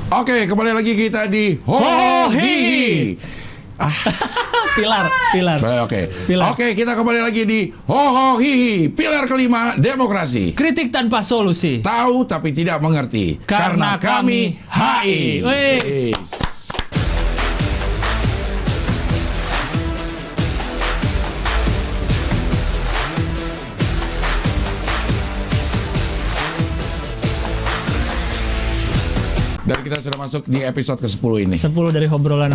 Oke, kembali lagi kita di Hohihi. Pilar. Oke, kita kembali lagi di Hohihi. Pilar kelima, demokrasi. Kritik tanpa solusi. Tahu tapi tidak mengerti. Karena kami HI. Wey. Dan kita sudah masuk di episode ke-10 ini. 10 dari obrolan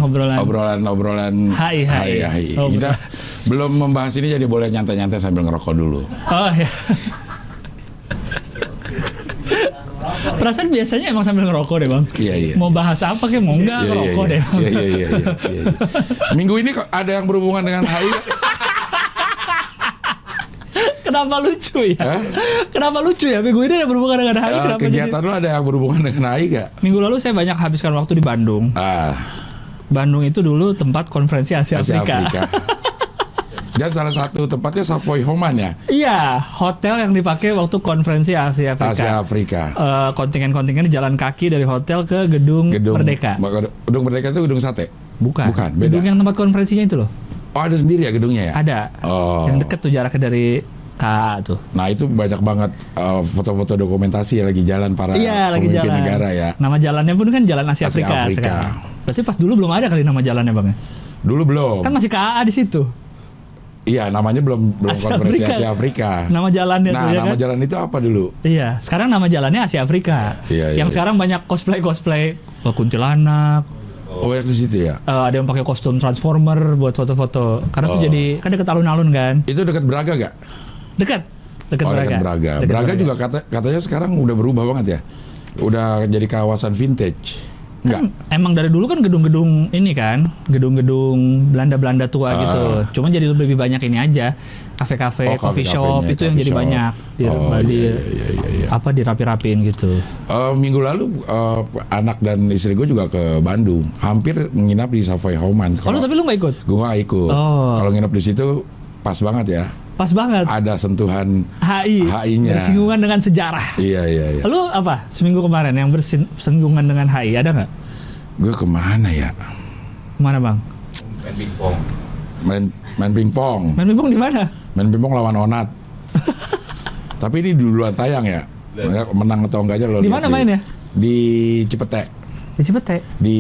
HI. Kita belum membahas ini, jadi boleh nyantai-nyantai sambil ngerokok dulu. Oh ya. Perasaan biasanya emang sambil ngerokok deh bang. Iya. Mau bahas apa kayak mau enggak ngerokok deh. Iya. Minggu ini kok ada yang berhubungan dengan HI? Kenapa lucu ya? Kenapa lucu ya? Minggu ini ada berhubungan dengan HI. Kegiatan lo ada yang berhubungan dengan HI gak? Minggu lalu saya banyak habiskan waktu di Bandung. Bandung itu dulu tempat konferensi Asia Afrika. Dan salah satu tempatnya Savoy Homan ya? Iya, hotel yang dipakai waktu konferensi Asia Afrika. Kontingen-kontingen jalan kaki dari hotel ke gedung Merdeka. Gedung Merdeka itu gedung sate? Bukan, beda. Gedung yang tempat konferensinya itu loh. Oh, ada sendiri ya gedungnya ya? Ada. Oh. Yang deket tuh jaraknya dari KA tuh. Nah itu banyak banget foto-foto dokumentasi lagi jalan para pemimpin negara ya. Nama jalannya pun kan Jalan Asia Afrika. Sekarang. Berarti pas dulu belum ada kali nama jalannya bang ya? Dulu belum. Kan masih KA di situ. Iya, namanya belum konferensi Asia Afrika. Nama jalannya tuh ya nama kan? jalan itu apa dulu? Iya, sekarang nama jalannya Asia Afrika. Yang sekarang banyak cosplay kuntilanak. Oh, yang di situ ya? Ada yang pakai kostum Transformer buat foto-foto. Karena tuh jadi kan dekat alun-alun kan? Itu dekat Braga gak? Dekat Braga. Braga juga katanya sekarang udah berubah banget ya. Udah jadi kawasan vintage. Kan emang dari dulu kan gedung-gedung ini kan, gedung-gedung Belanda tua gitu. Cuman jadi lebih banyak ini aja, kafe-kafe, coffee shop itu yang jadi banyak. Dirapi-rapiin gitu. Minggu lalu anak dan istri gue juga ke Bandung, hampir menginap di Savoy Homan. Tapi lu nggak ikut? Gue nggak ikut. Kalau nginap di situ pas banget ya. Pas banget. Ada sentuhan HI-nya. Bersinggungan dengan sejarah. Iya. Lu apa seminggu kemarin yang bersinggungan dengan HI ada nggak? Gue kemana ya? Kemana bang? Main pingpong. Main pingpong. Main pingpong di mana? Main pingpong lawan Onat. Tapi ini duluan tayang ya. Menang atau enggaknya lo. Di mana mainnya? Di Cipete. Di Cipete. Di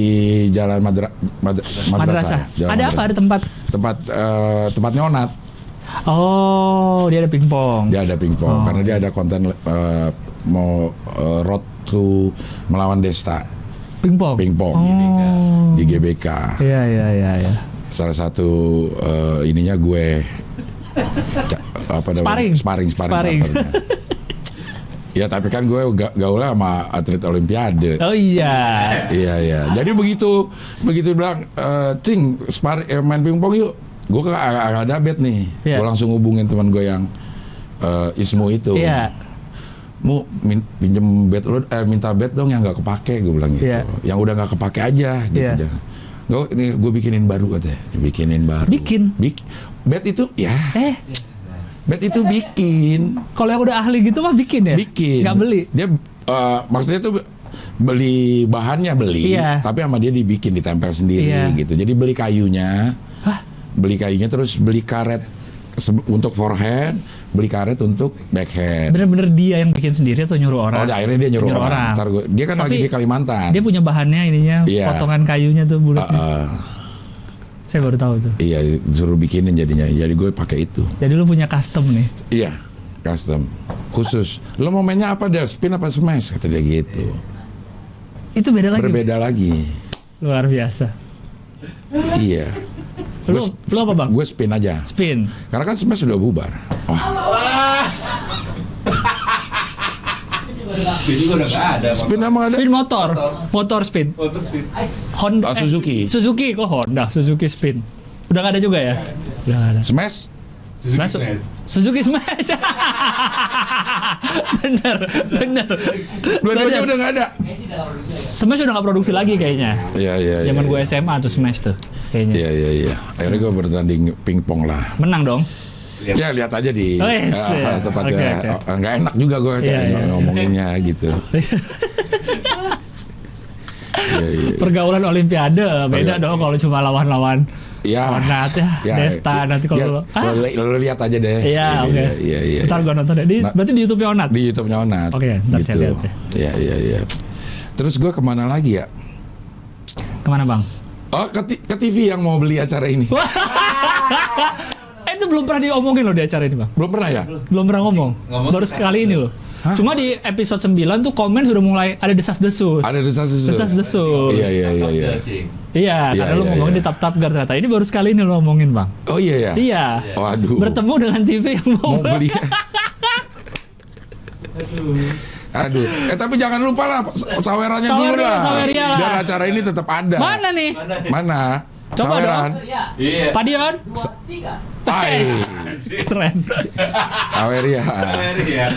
Jalan Madrasah. Ada apa? Ada tempatnya Onat. Oh, dia ada pingpong. Karena dia ada konten mau road to melawan Desta. Pingpong. Di GBK. Iya. Salah satu ininya gue sparring. Ya tapi kan gue gaulnya sama atlet Olimpiade. Oh iya. Iya. Jadi begitu bilang, Cing, main pingpong yuk. Gue kan agak ada bet nih. Gue langsung hubungin teman gue yang Ismu itu. Iya. Mu pinjem bet lo, minta bet dong yang nggak kepake, gue bilang gitu. Yang udah nggak kepake aja gitu. Ini gue bikinin baru katanya. Bikin. Bet itu ya. Bet itu bikin. Kalau yang udah ahli gitu mah bikin ya? Bikin. Nggak beli? Dia maksudnya tuh beli bahannya tapi sama dia dibikin, ditempel sendiri gitu. Jadi beli kayunya terus beli karet untuk forehand, beli karet untuk backhand. Bener-bener dia yang bikin sendiri atau nyuruh orang? Akhirnya dia nyuruh orang. Dia kan lagi di Kalimantan. Dia punya bahannya potongan kayunya tuh bulatnya. Saya baru tahu tuh. Iya, disuruh bikinin jadinya. Jadi gue pakai itu. Jadi lu punya custom nih? Iya, custom. Khusus. Lo mau mainnya apa, Del? Spin apa smash? Kata dia gitu. Itu beda lagi? Berbeda lagi. Luar biasa. Iya. Lu apa bang? Gue spin aja. Spin? Karena kan smash sudah bubar. Spin juga udah nggak ada. Spin emang ada? Spin motor spin. Honda. Suzuki kok Honda? Suzuki spin. Udah nggak ada juga ya? Udah nggak ada. Smash? Suzuki Smash. Bener. Dua-duanya udah nggak ada. Smash udah nggak produksi lagi kayaknya. Iya. Zaman gue SMA tuh Smash tuh kayaknya. Iya. Akhirnya gue bertanding pingpong lah. Menang dong. Ya lihat aja di tempatnya. Okay. Nggak enak juga gue ngomonginnya gitu. Pergaulan Olimpiade beda dong kalau cuma lawan-lawan. Ya, Onat ya, Desta nanti kalau lo lihat aja deh. Iya, oke. Iya. Ntar gue nonton deh. Berarti di YouTube-nya Onat. Di YouTube-nya Onat. Oke, ntar gitu. saya lihat deh. Iya. Terus gue kemana lagi ya? Kemana bang? Oh, ke TV yang mau beli acara ini. Itu belum pernah diomongin loh di acara ini bang. Belum pernah ya? Belum pernah ngomong. Baru sekali ini loh. Hah? Cuma di episode 9 tuh komen sudah mulai ada desas-desus. Ada desas-desus. Desas-desus. Iya. Iya, karena lu ngomongin di Tap Gar ternyata. Ini baru sekali ini lu ngomongin bang. Oh iya ya? Iya. Waduh. Bertemu dengan TV yang mau beli. Aduh. Tapi jangan lupa lah sawerannya dulu lah. Saweria lah. Biar acara ini tetap ada. Mana nih? Mana? Coba saweran. Iya. Pak Dion? 3. Keren. Saweria. Iya.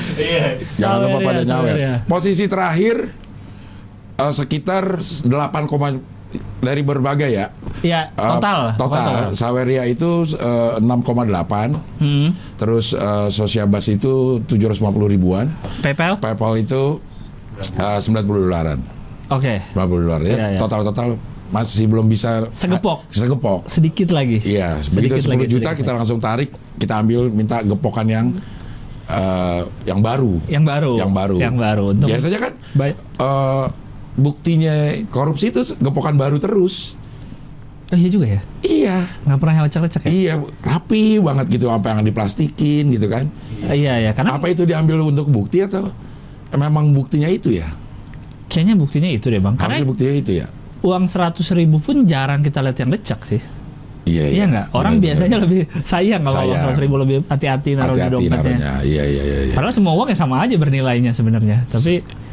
Jangan lupa pada nyawer. Posisi terakhir sekitar 8, dari berbagai ya. Iya, total. Saweria itu 6,8. Terus Sosiabas itu 750 ribuan. PayPal itu $90. Oke. $90 ya. Iya. Total masih belum bisa segepok. Sedikit lagi. Iya, begitu 10 juta kita langsung tarik, kita ambil minta gepokan yang baru. Yang baru. Untuk biasanya kan buktinya korupsi itu gepokan baru terus. Oh iya juga ya? Iya. Nggak pernah lecek-lecek ya? Iya, rapi banget gitu, apa yang diplastikin gitu kan. Iya, karena apa itu diambil untuk bukti atau memang buktinya itu ya? Kayaknya buktinya itu deh bang. Karena buktinya itu ya. Uang 100 ribu pun jarang kita lihat yang lecek sih. Iya nggak? Orang biasanya lebih sayang kalau uang 100 ribu, lebih hati-hati naruh di dompetnya. Iya. Padahal semua uang ya sama aja bernilainya sebenarnya.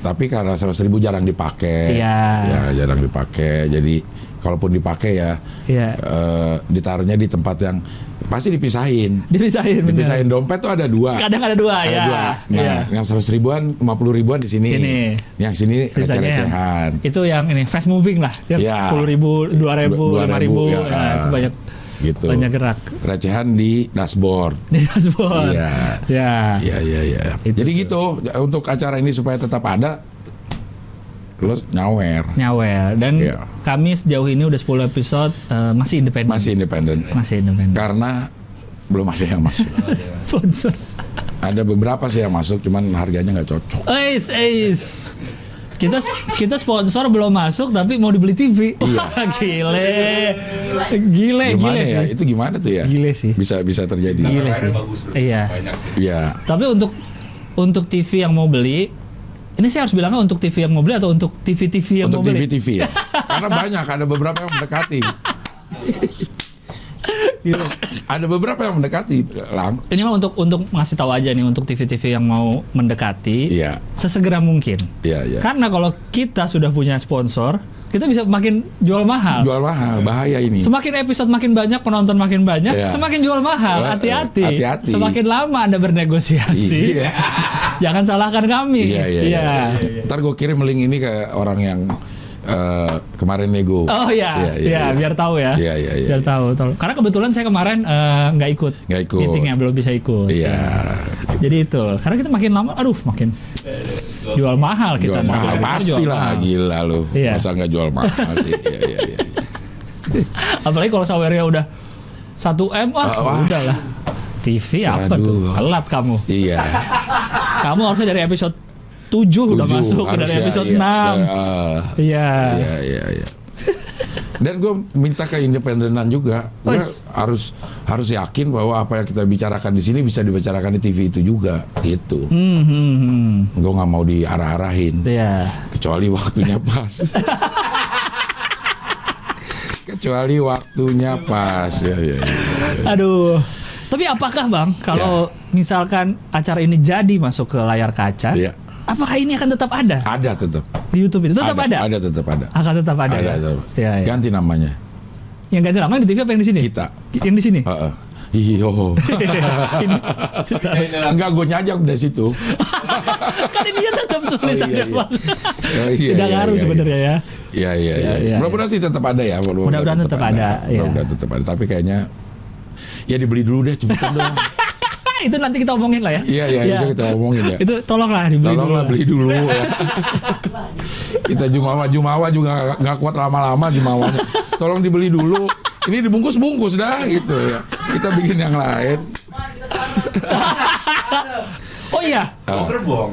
Tapi karena 100 ribu jarang dipakai. Iya. Ya, jarang dipakai. Jadi kalaupun dipakai ditaruhnya di tempat yang pasti dipisahin. Dipisahin dompet tuh ada 2. Kadang ada 2 ya. Nah, yang 100 ribuan, 50 ribuan di sini. Yang sini receh-recehan. Itu yang ini fast moving lah. Yang 10 ribu, 2 ribu, 5 ribu. Itu banyak. Gitu. Banyak gerak. Recehan di dashboard. Iya. Jadi gitu, untuk acara ini supaya tetap ada, lo nyawer. Dan kami sejauh ini udah 10 episode masih independen. Karena belum ada yang masuk. Sponsor. Ada beberapa sih yang masuk, cuman harganya nggak cocok. Kita sponsor belum masuk tapi mau dibeli TV. Gile ya? sih. Itu gimana tuh ya? Gile sih. Bisa terjadi. Gile sih. Iya. Tapi untuk TV yang mau beli, ini saya harus bilangnya untuk TV yang mau beli atau untuk TV-TV yang mau beli? Untuk TV ya. Karena banyak, ada beberapa yang mendekati. Ada beberapa yang mendekati, Lang. Ini mah untuk ngasih tahu aja nih untuk TV-TV yang mau mendekati, sesegera mungkin. Iya. Karena kalau kita sudah punya sponsor, kita bisa makin jual mahal. Bahaya ini. Semakin episode makin banyak, penonton makin banyak, semakin jual mahal. Hati-hati. Semakin lama Anda bernegosiasi, jangan salahkan kami. Iya. Ntar gue kirim link ini ke orang yang kemarin nego. Oh iya, biar tahu ya. Iya. Biar tahu. Karena kebetulan saya kemarin nggak ikut. Meetingnya belum bisa ikut. Iya. Jadi itu. Karena kita makin lama, makin jual mahal kita. Jual mahal pastilah, gila lu. Masa nggak jual mahal sih? Iya. Apalagi kalau Saweria udah 1M, udah lah. TV apa tuh? Telat kamu. Iya. Kamu harusnya dari episode 7 udah masuk dari episode 6. Iya. Dan gue minta keindependenan juga. Gue harus yakin bahwa apa yang kita bicarakan di sini bisa dibicarakan di TV itu juga, gitu. Gue nggak mau diarah-arahin. Kecuali waktunya pas. Ya. Aduh. Tapi apakah Bang, kalau misalkan acara ini jadi masuk ke layar kaca, apakah ini akan tetap ada? Ada tetap. Di YouTube itu tetap ada? Ada, tetap ada. Akan tetap ada ya? Ya. Ganti namanya. Yang ganti namanya di TV apa yang di sini? Kita. Yang di sini? Enggak, gue nyajak dari situ. Kan ini tetap tulisannya Bang. Tidak ngaruh sebenarnya ya. Iya. Mudah-mudahan sih tetap ada ya. Mudah-mudahan tetap ada. Mudah-mudahan tetap ada. Tapi kayaknya ya dibeli dulu deh, cepetan dong. Itu nanti kita omongin lah ya. Iya, itu kita omongin ya. Itu tolonglah beli dulu ya. Kita Jumawa juga nggak kuat lama-lama Jumawanya. Tolong dibeli dulu. Ini dibungkus-bungkus dah gitu ya. Kita bikin yang lain. Oh iya. Gerbong.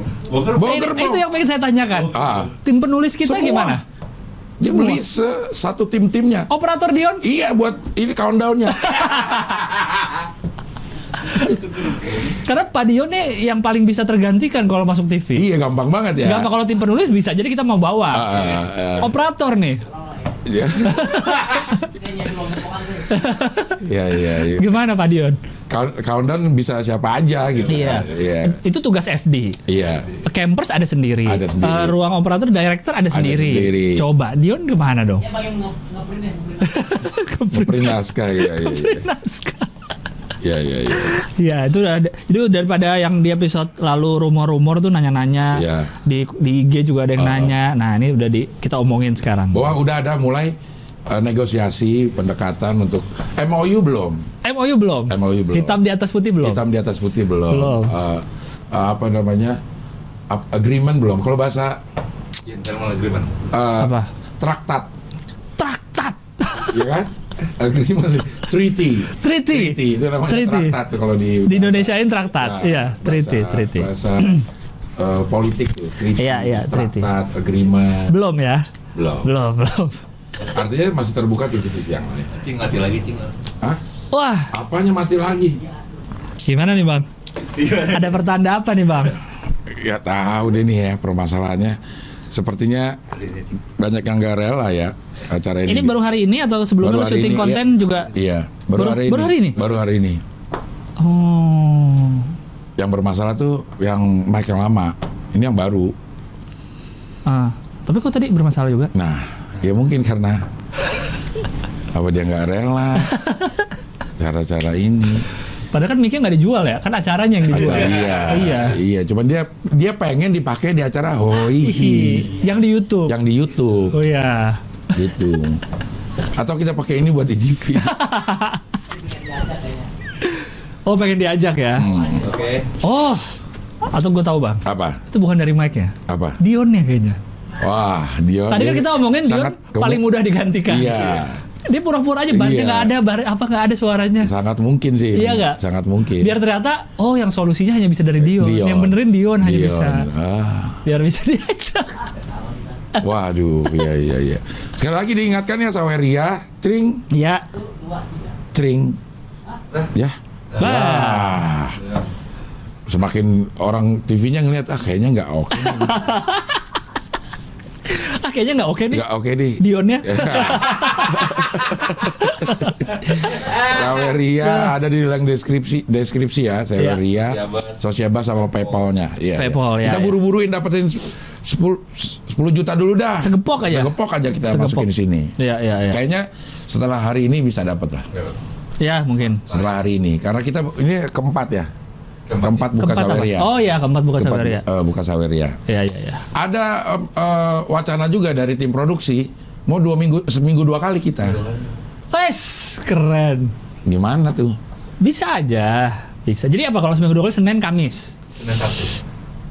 Itu yang pengen saya tanyakan. Tim penulis kita semua gimana? Dia beli satu timnya. Operator Dion? Iya, buat ini countdown-nya. Karena Pak Dion nih yang paling bisa tergantikan kalau masuk TV. Iya, gampang banget ya. Gampang kalau tim penulis bisa. Jadi kita mau bawa. Operator nih. Iya. Iya. Gimana Pak Dion? Countdown bisa siapa aja gitu. Iya. Itu tugas FD. Iya. Campers ada sendiri. Ruang operator, director ada sendiri. Coba Dion kemana dong? Ngeprint naskah. Iya. Ngeprint naskah. Iya. Ya, itu ada. Jadi daripada yang di episode lalu rumor-rumor tuh nanya-nanya. Ya. Di IG juga ada yang nanya. Nah, ini udah kita omongin sekarang. Bahwa udah ada mulai negosiasi pendekatan untuk MOU belum. Hitam di atas putih belum. Apa namanya? Agreement belum. Kalau bahasa gentleman agreement. Apa? Traktat. Iya kan? Agreement. Treaty itu namanya traktat kalau di Indonesiain traktat. Iya, treaty. Bahasa politik tuh. Treaty. Iya, traktat, agreement. Belum ya? Belum. Artinya masih terbuka titik-titik yang lain. Cing mati lagi. Hah? Wah, apanya mati lagi? Gimana nih, Bang? Ada pertanda apa nih, Bang? Ya tahu deh nih ya permasalahannya. Sepertinya banyak yang gak rela ya acara ini. Ini baru hari ini atau sebelumnya syuting konten juga? Iya, baru hari ini. Oh. Yang bermasalah tuh yang mic yang lama. Ini yang baru. Tapi kok tadi bermasalah juga? Nah, ya mungkin karena apa dia nggak rela cara-cara ini. Padahal kan mic-nya nggak dijual ya, kan acaranya yang dijual. Iya. Cuman dia pengen dipakai di acara yang di YouTube. Oh iya. Gitu. Atau kita pakai ini buat di TV. Oh, pengen diajak ya? Oke. Oh, atau gue tahu Bang. Apa? Itu bukan dari mic-nya. Apa? Dionnya kayaknya. Wah, Dion. Tadi kan kita omongin Dion paling mudah digantikan. Iya. Dia pura-pura aja barnya nggak ada, nggak ada suaranya. Sangat mungkin sih. Iya nggak? Sangat mungkin. Biar ternyata, yang solusinya hanya bisa dari Dion. Yang benerin Dion hanya bisa. Biar bisa diajak. Waduh, iya. Sekali lagi diingatkan ya Saweria, Cring. Iya. Cring. Ya. Semakin orang TV-nya ngelihat kayaknya nggak oke. Kayaknya nggak oke nih. Nggak oke nih. Dionnya. Saweria ada di dalam deskripsi ya, Saweria, Sosiabas sama PayPal-nya. Iya. PayPal ya. Kita buru-buruin dapetin 10 juta dulu dah. Segepok aja kita masukin di sini. Iya. Kayaknya setelah hari ini bisa dapat lah. Ya mungkin. Setelah hari ini, karena kita ini keempat ya. Keempat buka Saweria. Oh iya, keempat buka Saweria. Buka Saweria. Iya. Ada wacana juga dari tim produksi mau seminggu 2 kali kita. Keren. Gimana tuh? Bisa aja. Bisa. Jadi apa kalau seminggu 2 kali? Senin, Kamis.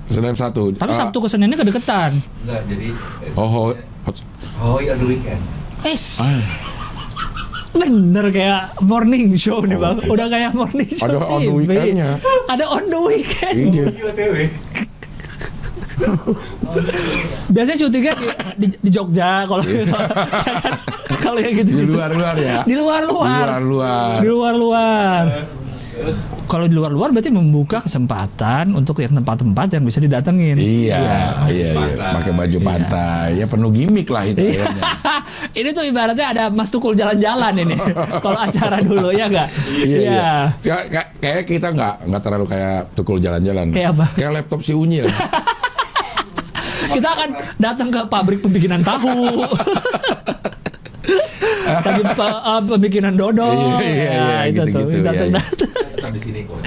Senin Sabtu. Tapi Sabtu ke Seninnya kedeketan. Enggak, jadi iya the weekend. Bener kayak morning show nih Bang. Udah kayak morning show. Ada on the weekend-nya. Ada on the weekend. Iya. Biasanya syutingnya di Jogja kalau kalau yang gitu. Di luar-luar ya. Di luar-luar. Kalau di luar-luar berarti membuka kesempatan untuk yang tempat-tempat yang bisa didatengin. Iya. Pakai baju pantai. Ya penuh gimmick lah itu. Ini tuh ibaratnya ada Mas Tukul jalan-jalan ini. Kalau acara dulu ya nggak? Iya. Kayak kita nggak terlalu kayak Tukul jalan-jalan. Kayak apa? Kayak laptop si Unyil. Kita akan datang ke pabrik pembikinan tahu. Lagi pembikinan dodol. Iya, itu gitu. Tetap di sini kok.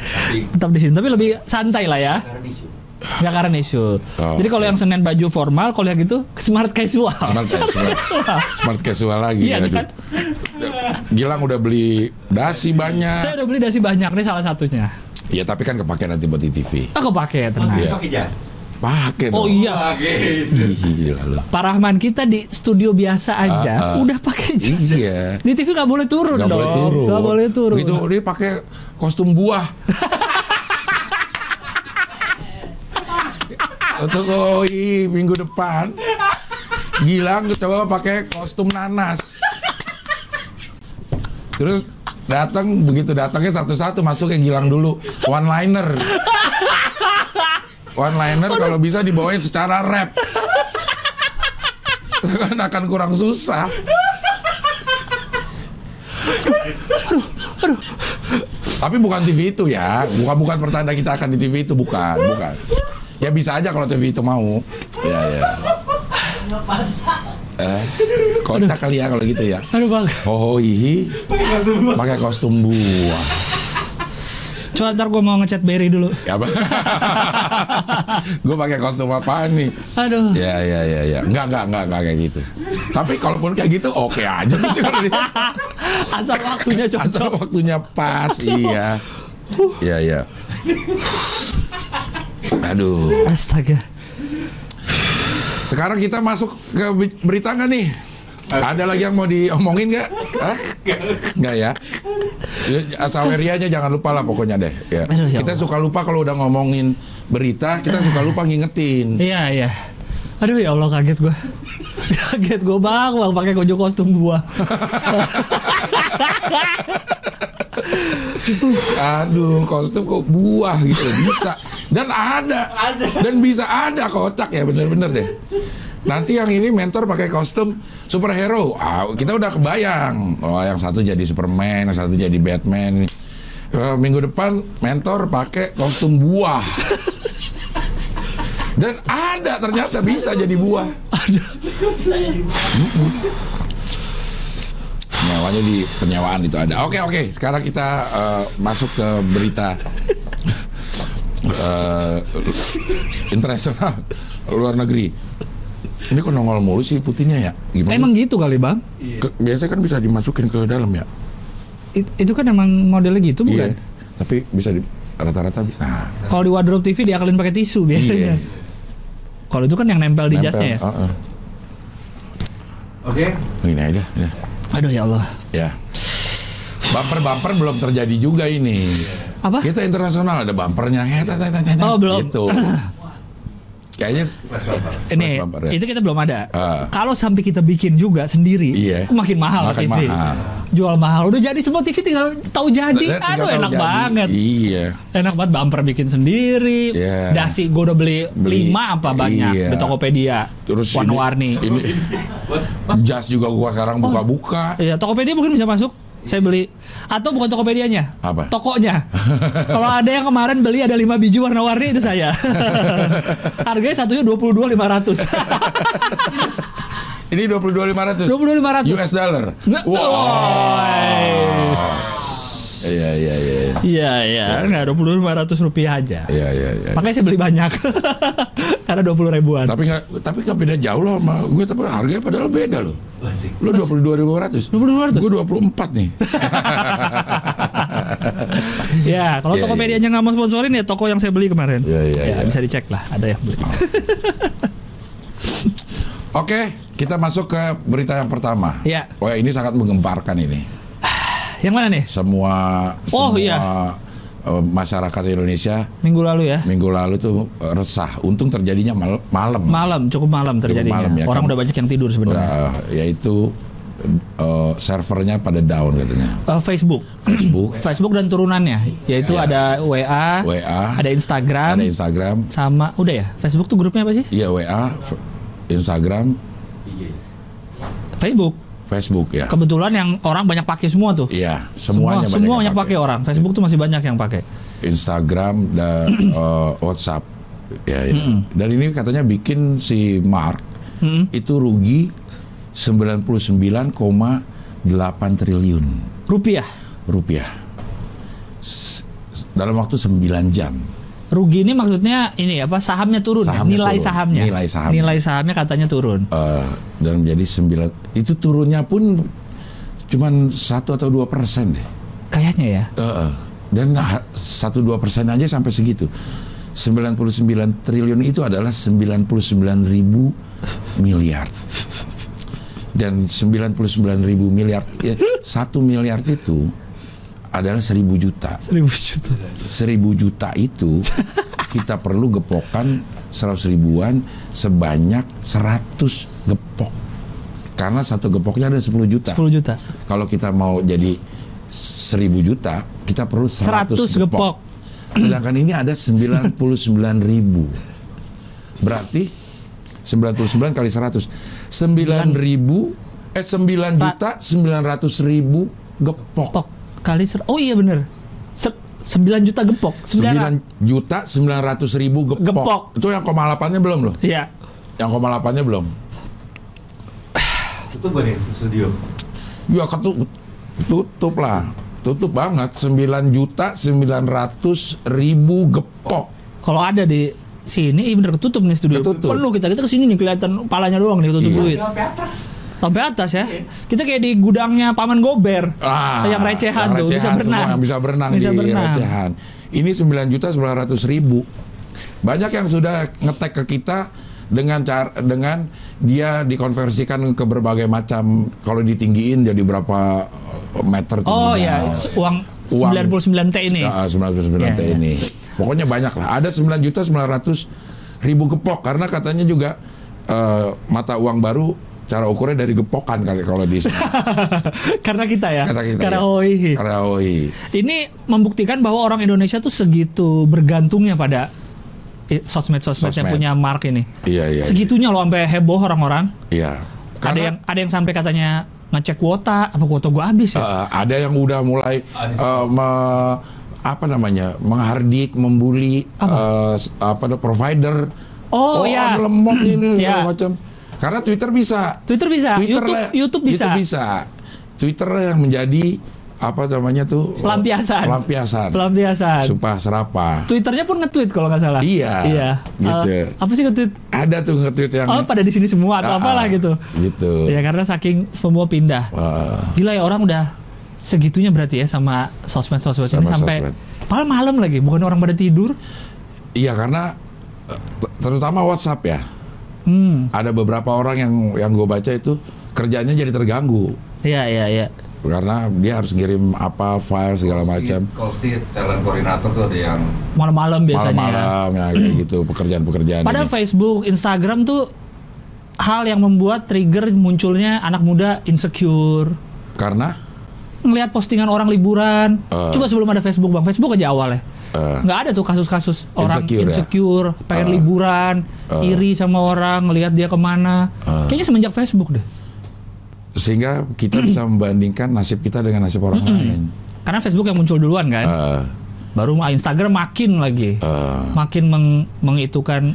Tetap di sini, tapi lebih santai lah ya. Nggak karena isu. Jadi kalau yang Senin baju formal, kalau yang gitu smart casual. Smart casual lagi. Iya kan? Gilang udah beli dasi banyak. Saya udah beli dasi banyak nih salah satunya. Iya, tapi kan kepake nanti buat di TV. Kepake, tenang. Pakai jas. Oh Pakai dong. iya. Gila loh. Pak Rahman kita di studio biasa aja udah pakai jas. Iya. Di TV nggak boleh turun dong. Nggak boleh turun. Itu dia pakai kostum buah. Untuk minggu depan Gilang coba pakai kostum nanas. Terus begitu datangnya satu-satu masuk ke Gilang dulu. One liner kalau bisa dibawain secara rap. Itu kan akan kurang susah. Aduh. Tapi bukan TV itu ya. Bukan pertanda kita akan di TV itu, bukan. Ya bisa aja kalau TV itu mau. Ya. Kocak kali ya kalau gitu ya. Aduh bang. Pakai kostum buah. Coba ntar gue mau ngechat Berry dulu. Ya bang. Gue pakai kostum apaan nih? Aduh. Ya. Enggak kayak gitu. Tapi kalaupun kayak gitu oke aja sih. Asal waktunya cocok. Asal waktunya pas. Iya. Iya. Aduh. Astaga. Sekarang kita masuk ke berita nggak nih? Ada lagi yang mau diomongin nggak? Nggak ya? Sawerianya jangan lupa lah pokoknya deh. Ya. Aduh, ya kita Allah. suka lupa kalau udah ngomongin berita, kita suka lupa ngingetin. Iya. Aduh ya Allah, kaget gue. Kaget gue bang pakai kostum buah. Aduh, kostum kok buah gitu bisa. Dan ada. Dan bisa ada, kocak ya, bener-bener deh. Nanti yang ini mentor pakai kostum superhero. Kita udah kebayang. Yang satu jadi Superman, yang satu jadi Batman. Minggu depan mentor pakai kostum buah. Dan ada, ternyata bisa jadi buah. Ada. Nyawanya di penyewaan itu ada. Oke. Sekarang kita masuk ke berita internasional, luar negeri. Ini kok nongol mulu sih putihnya ya? Gimana? Emang gitu kali bang? Biasanya kan bisa dimasukin ke dalam ya? Itu kan emang modelnya gitu bukan? Iya, tapi bisa di rata-rata. Nah, kalau di wardrobe TV diakalin pakai tisu biasanya. Iya. Kalau itu kan yang nempel di jasnya ya? Oke. Ini aja. Ya. Aduh ya Allah. Ya. Bumper belum terjadi juga ini. Apa? Kita internasional ada bumpernya. Oh belum. Gitu. Kayaknya ini bumper, ya. itu kita belum ada. Kalau sampai kita bikin juga sendiri, makin mahal TV. Jual mahal. Udah jadi semua TV tinggal tahu jadi. Aduh enak banget. Iya. Enak banget bumper bikin sendiri. Yeah. Dasi gue udah beli 5 apa banyak di Tokopedia. Terus warna-warni. Ini jas juga gua sekarang buka-buka. Iya, Tokopedia mungkin bisa masuk. Saya beli. Atau bukan Tokopedianya. Apa? Tokonya. Kalau ada yang kemarin beli ada 5 biji warna-warni itu saya. Harganya satunya 22.500. Ini 22.500. 22.500 US dollar. Wow. Iya. Enggak 22.500 rupiah aja. Iya. Makanya saya beli banyak. Karena 20 ribuan. Tapi nggak beda jauh loh sama gue, tapi harganya padahal beda loh. Lo 22.500. 22.500. Gue 24 nih. Ya, kalau Tokopedia-nya nggak mau sponsorin ya toko yang saya beli kemarin. Iya. Bisa dicek lah, ada yang beli. Oke, kita masuk ke berita yang pertama. Iya. Oh ya, ini sangat menggemparkan ini. Yang mana nih? Semua iya. Masyarakat Indonesia minggu lalu tuh resah. Untung terjadinya malam. Cukup malam terjadinya. Ya, orang kan? udah banyak yang tidur sebenarnya. Yaitu servernya pada down katanya. Facebook dan turunannya, yaitu ada WA, ada Instagram, sama udah ya. Facebook tuh grupnya apa sih? Iya, WA, Instagram, Facebook ya. Kebetulan yang orang banyak pakai semua tuh. Iya, semua banyak pakai orang. Facebook tuh masih banyak yang pakai. Instagram dan WhatsApp. Ya. Dan ini katanya bikin si Mark itu rugi 99,8 triliun rupiah. Dalam waktu 9 jam. Rugi ini maksudnya ini apa? Sahamnya turun. Nilai sahamnya katanya turun. Dan menjadi 9. Itu turunnya pun cuman 1 atau 2% deh. Kayaknya ya. Dan 1-2% aja sampai segitu. 99 triliun itu adalah 99.000 miliar. Dan 99.000 miliar, 1 miliar itu adalah 1.000 juta. 1.000 juta itu kita perlu gepokan 100 ribuan sebanyak 100 gepok. Karena satu gepoknya ada 10 juta. 10 juta. Kalau kita mau jadi 1.000 juta, kita perlu 100 gepok. Sedangkan ini ada 99.000. Berarti 99 kali 100. 9 juta 900.000 gepok. Oh iya bener. 9 juta gepok. 9 juta 900.000 gepok. Itu yang 0,8-nya belum loh. Iya. Yang 0,8-nya belum. Tutup gak nih studio? Ya tutup lah. Tutup banget. 9 juta 900.000 gepok. Kalau ada di sini, bener ketutup nih studio. Penuh kita kesini nih kelihatan palanya doang nih tutup duit. Sampai atas ya. Kita kayak di gudangnya Paman Gober. Yang recehan tuh, bisa berenang. Yang bisa berenang di recehan. Ini 9 juta 900.000. Banyak yang sudah ngetek ke kita dengan dia dikonversikan ke berbagai macam, kalau ditinggiin jadi berapa meter tingginya. Oh iya, uang 99T ini. 99T ini. Pokoknya banyak lah. Ada 9.900.000 gepok karena katanya juga mata uang baru cara ukurnya dari gepokan kali kalau di sini. Karena kita ya. Karena ya. OI. Ini membuktikan bahwa orang Indonesia tuh segitu bergantungnya pada sosmed yang punya mark ini. Iya. Segitunya loh sampai heboh orang-orang. Iya. Ada yang sampai katanya ngecek kuota, apa kuota gua habis ya? Ada yang udah mulai menghardik, membuli provider. Iya. Lemot ini segala macam. Karena Twitter bisa. YouTube bisa. Twitter yang menjadi pelampiasan. Sumpah serapah. Twitternya pun nge-tweet kalau nggak salah. Iya. Gitu. Apa sih nge-tweet? Ada tuh nge-tweet yang pada di sini semua atau apalah gitu. Gitu. Ya karena saking semua pindah. Gila ya, orang udah segitunya berarti ya sama sosmed ini sampai padahal malam lagi, bukan orang pada tidur. Iya, karena terutama WhatsApp ya. Ada beberapa orang yang gue baca itu kerjanya jadi terganggu. Iya. Karena dia harus ngirim file segala macam. Call sheet, talent koordinator tuh ada yang malam-malam biasanya. Malam-malam ya kayak gitu, pekerjaan-pekerjaan. Padahal ini. Facebook, Instagram tuh hal yang membuat trigger munculnya anak muda insecure. Karena ngelihat postingan orang liburan. Coba sebelum ada Facebook, Bang. Facebook aja awalnya. Nggak ada tuh kasus-kasus orang insecure pengen liburan, iri sama orang, ngelihat dia kemana. Kayaknya semenjak Facebook deh. Sehingga kita bisa membandingkan nasib kita dengan nasib orang lain. Karena Facebook yang muncul duluan kan. Baru Instagram makin lagi. Makin mengitukan.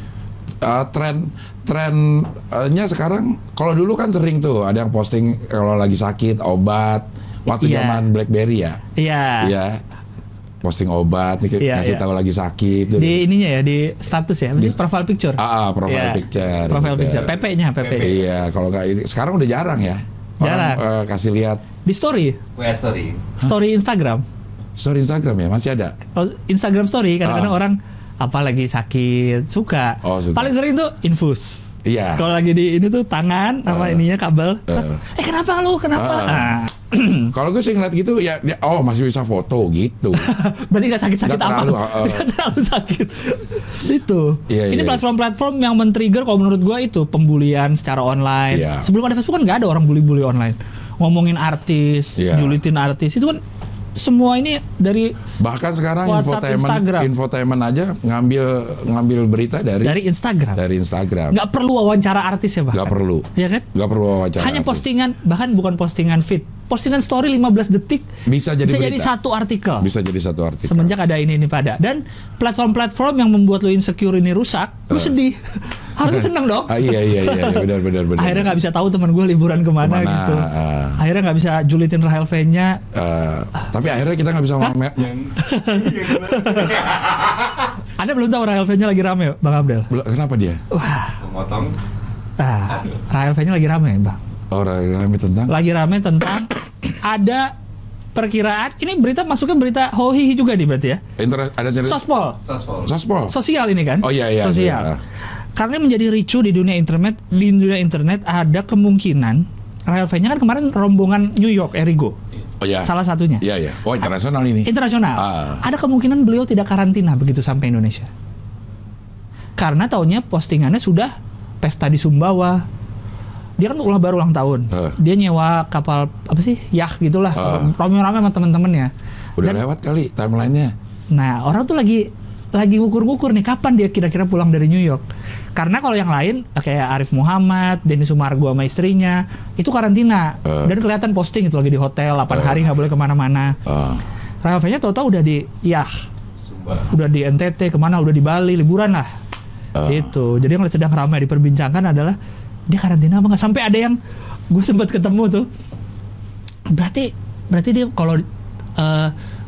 Trennya sekarang, kalau dulu kan sering tuh ada yang posting kalau lagi sakit, obat. Waktu zaman BlackBerry ya. Iya. Posting obat, kasih tahu lagi sakit. Di ininya ya, di status ya, profile picture. Profile picture. Profile picture. PP-nya. Iya, kalau nggak sekarang udah jarang ya. Orang kasih lihat di story. Story Instagram. Story Instagram ya masih ada. Instagram story kadang-kadang orang lagi sakit suka. Paling sering tuh infus. Iya. Kalau lagi di ini tuh tangan sama ininya kabel. Kenapa lu? Kalau gue sih ngeliat gitu ya, masih bisa foto gitu. Berarti nggak sakit-sakit apa? Nggak terlalu sakit. Itu. Ini platform-platform yang men-trigger kalau menurut gue itu pembulian secara online. Sebelum ada Facebook kan nggak ada orang bully-bully online. Ngomongin artis, julitin artis itu kan semua ini dari bahkan sekarang WhatsApp, infotainment aja ngambil berita dari Instagram. Nggak perlu wawancara artis ya bahkan. Nggak perlu. Iya kan? Nggak perlu wawancara. Hanya artis. Postingan, bahkan bukan postingan feed. Postingan story 15 detik bisa jadi satu artikel. Bisa jadi satu artikel. Semenjak ada ini pada. Dan platform-platform yang membuat lo insecure ini rusak, lo sedih. Harusnya seneng dong. Iya, benar. Akhirnya nggak bisa tahu teman gue liburan kemana gitu. Akhirnya nggak bisa julitin Rahel V-nya. Tapi akhirnya kita nggak bisa ngomong. Anda belum tahu Rahel V-nya lagi rame, Bang Abdel? Kenapa dia? Memotong. Rahel V-nya lagi rame, Bang. Lagi rame tentang ada perkiraan ini berita masuknya berita hohihi juga nih berarti ya. Ada cerita. Sospol. Sosial ini kan? Oh iya. Sosial. Iya. Karena menjadi ricu di dunia internet ada kemungkinan Rahel V-nya kan kemarin rombongan New York, Erigo. Oh iya. Salah satunya. Iya. Oh internasional ini. Internasional. Ada kemungkinan beliau tidak karantina begitu sampai Indonesia. Karena taunya postingannya sudah pesta di Sumbawa. Dia kan baru ulang tahun. Dia nyewa kapal apa sih? Yacht gitulah. Rame-rame sama teman-temannya. Udah lewat kali timelinenya. Nah, orang tuh lagi ngukur-ngukur nih kapan dia kira-kira pulang dari New York. Karena kalau yang lain kayak Arif Muhammad, Denny Sumargo sama istrinya itu karantina dan kelihatan posting itu lagi di hotel 8 hari nggak boleh kemana-mana. Rahel V-nya tahu-tahu udah di udah di NTT kemana, udah di Bali liburan lah. Itu. Jadi yang sedang ramai diperbincangkan adalah dia karantina apa nggak? Sampai ada yang gue sempat ketemu tuh. Berarti dia kalau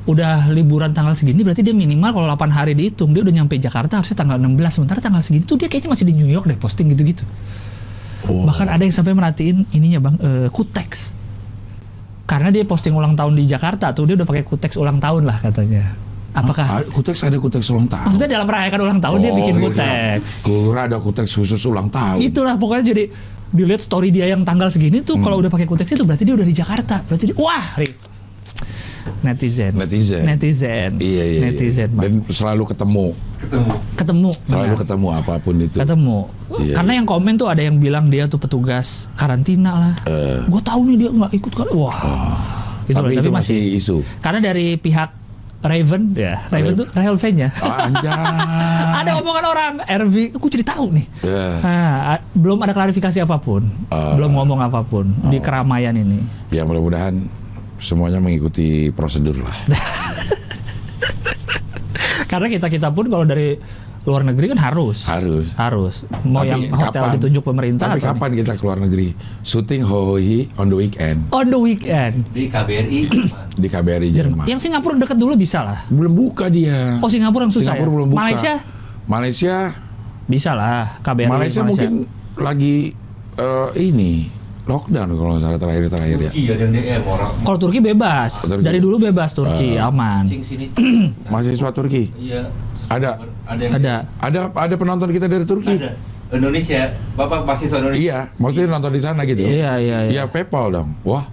udah liburan tanggal segini berarti dia minimal kalau 8 hari dihitung dia udah nyampe Jakarta harusnya tanggal 16, sementara tanggal segini tuh dia kayaknya masih di New York deh posting gitu-gitu. Bahkan ada yang sampai merhatiin ininya Bang, Kutex. Karena dia posting ulang tahun di Jakarta tuh dia udah pakai Kutex ulang tahun lah katanya. Apakah Kutex ada Kutex ulang tahun? Maksudnya dalam merayakan ulang tahun dia bikin Kutex. Kira ada Kutex khusus ulang tahun. Itulah pokoknya jadi dilihat story dia yang tanggal segini tuh kalau udah pakai Kutex itu berarti dia udah di Jakarta. Berarti dia, netizen. Iya. Netizen. Dan selalu ketemu. Selalu ketemu apapun itu. Iya. Karena yang komen tuh ada yang bilang dia tuh petugas karantina lah. Gue tahu nih dia nggak ikut Tapi itu masih isu. Karena dari pihak Raven tuh Rahel V-nya. Ada omongan orang RV, aku jadi tahu nih. Belum ada klarifikasi apapun, belum ngomong apapun di keramaian ini. Ya mudah-mudahan semuanya mengikuti prosedur lah. Karena kita pun kalau dari luar negeri kan harus. Mau tapi yang hotel kapan, ditunjuk pemerintah. Tapi kapan nih? Kita keluar negeri? Syuting hohi on the weekend. Di KBRI Jerman. Di KBRI Jerman. Yang Singapura deket dulu bisa lah. Belum buka dia. Oh Singapura yang susah. Belum buka. Malaysia bisa lah. KBRI Malaysia mungkin lagi ini lockdown kalau nggak salah terakhir ya. Turki ada yang DM orang. Kalau Turki bebas. Dari dulu bebas Turki aman. Mahasiswa Turki. Iya. Ada penonton kita dari Turki. Ada. Indonesia, Bapak mahasiswa Indonesia. Iya, maksudnya nonton di sana gitu. Iya. Iya, PayPal dong. Wah.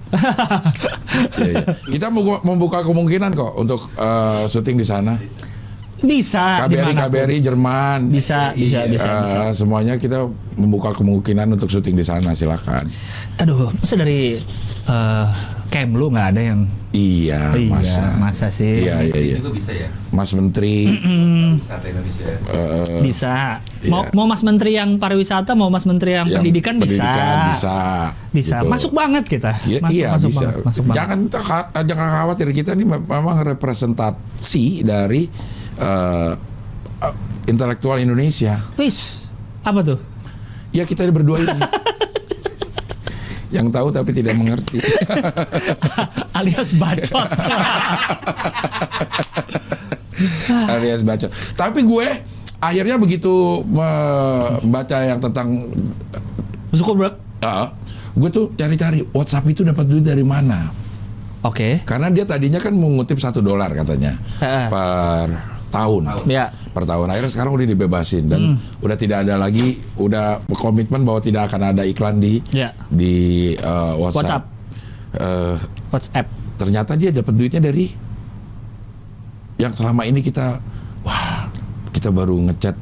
Iya. Kita membuka kemungkinan kok untuk syuting di sana. Bisa. KBRI Jerman. Bisa. Semuanya kita membuka kemungkinan untuk syuting di sana. Silakan. Aduh, masa dari Kemlu nggak ada yang? Iya, masa sih? Iya. Juga bisa ya. Mas Menteri. Wisata Indonesia. Bisa. Mau Mas Menteri yang pariwisata, mau Mas Menteri yang pendidikan bisa. Bisa. Gitu. Masuk banget kita. Masuk bisa. Banget. Jangan khawatir, kita ini memang representasi dari intelektual Indonesia. Wis, apa tuh? Ya kita berdua ini. Yang tahu tapi tidak mengerti. Alias bacot. Alias bacot. Tapi gue akhirnya begitu membaca yang tentang Zuckerberg, gue tuh cari-cari WhatsApp itu dapat duit dari mana. Oke. Karena dia tadinya kan mengutip $1 katanya per tahun. Per tahun. Akhirnya sekarang udah dibebasin dan udah tidak ada lagi, udah komitmen bahwa tidak akan ada iklan di WhatsApp. WhatsApp. Ternyata dia dapat duitnya dari yang selama ini kita baru ngechat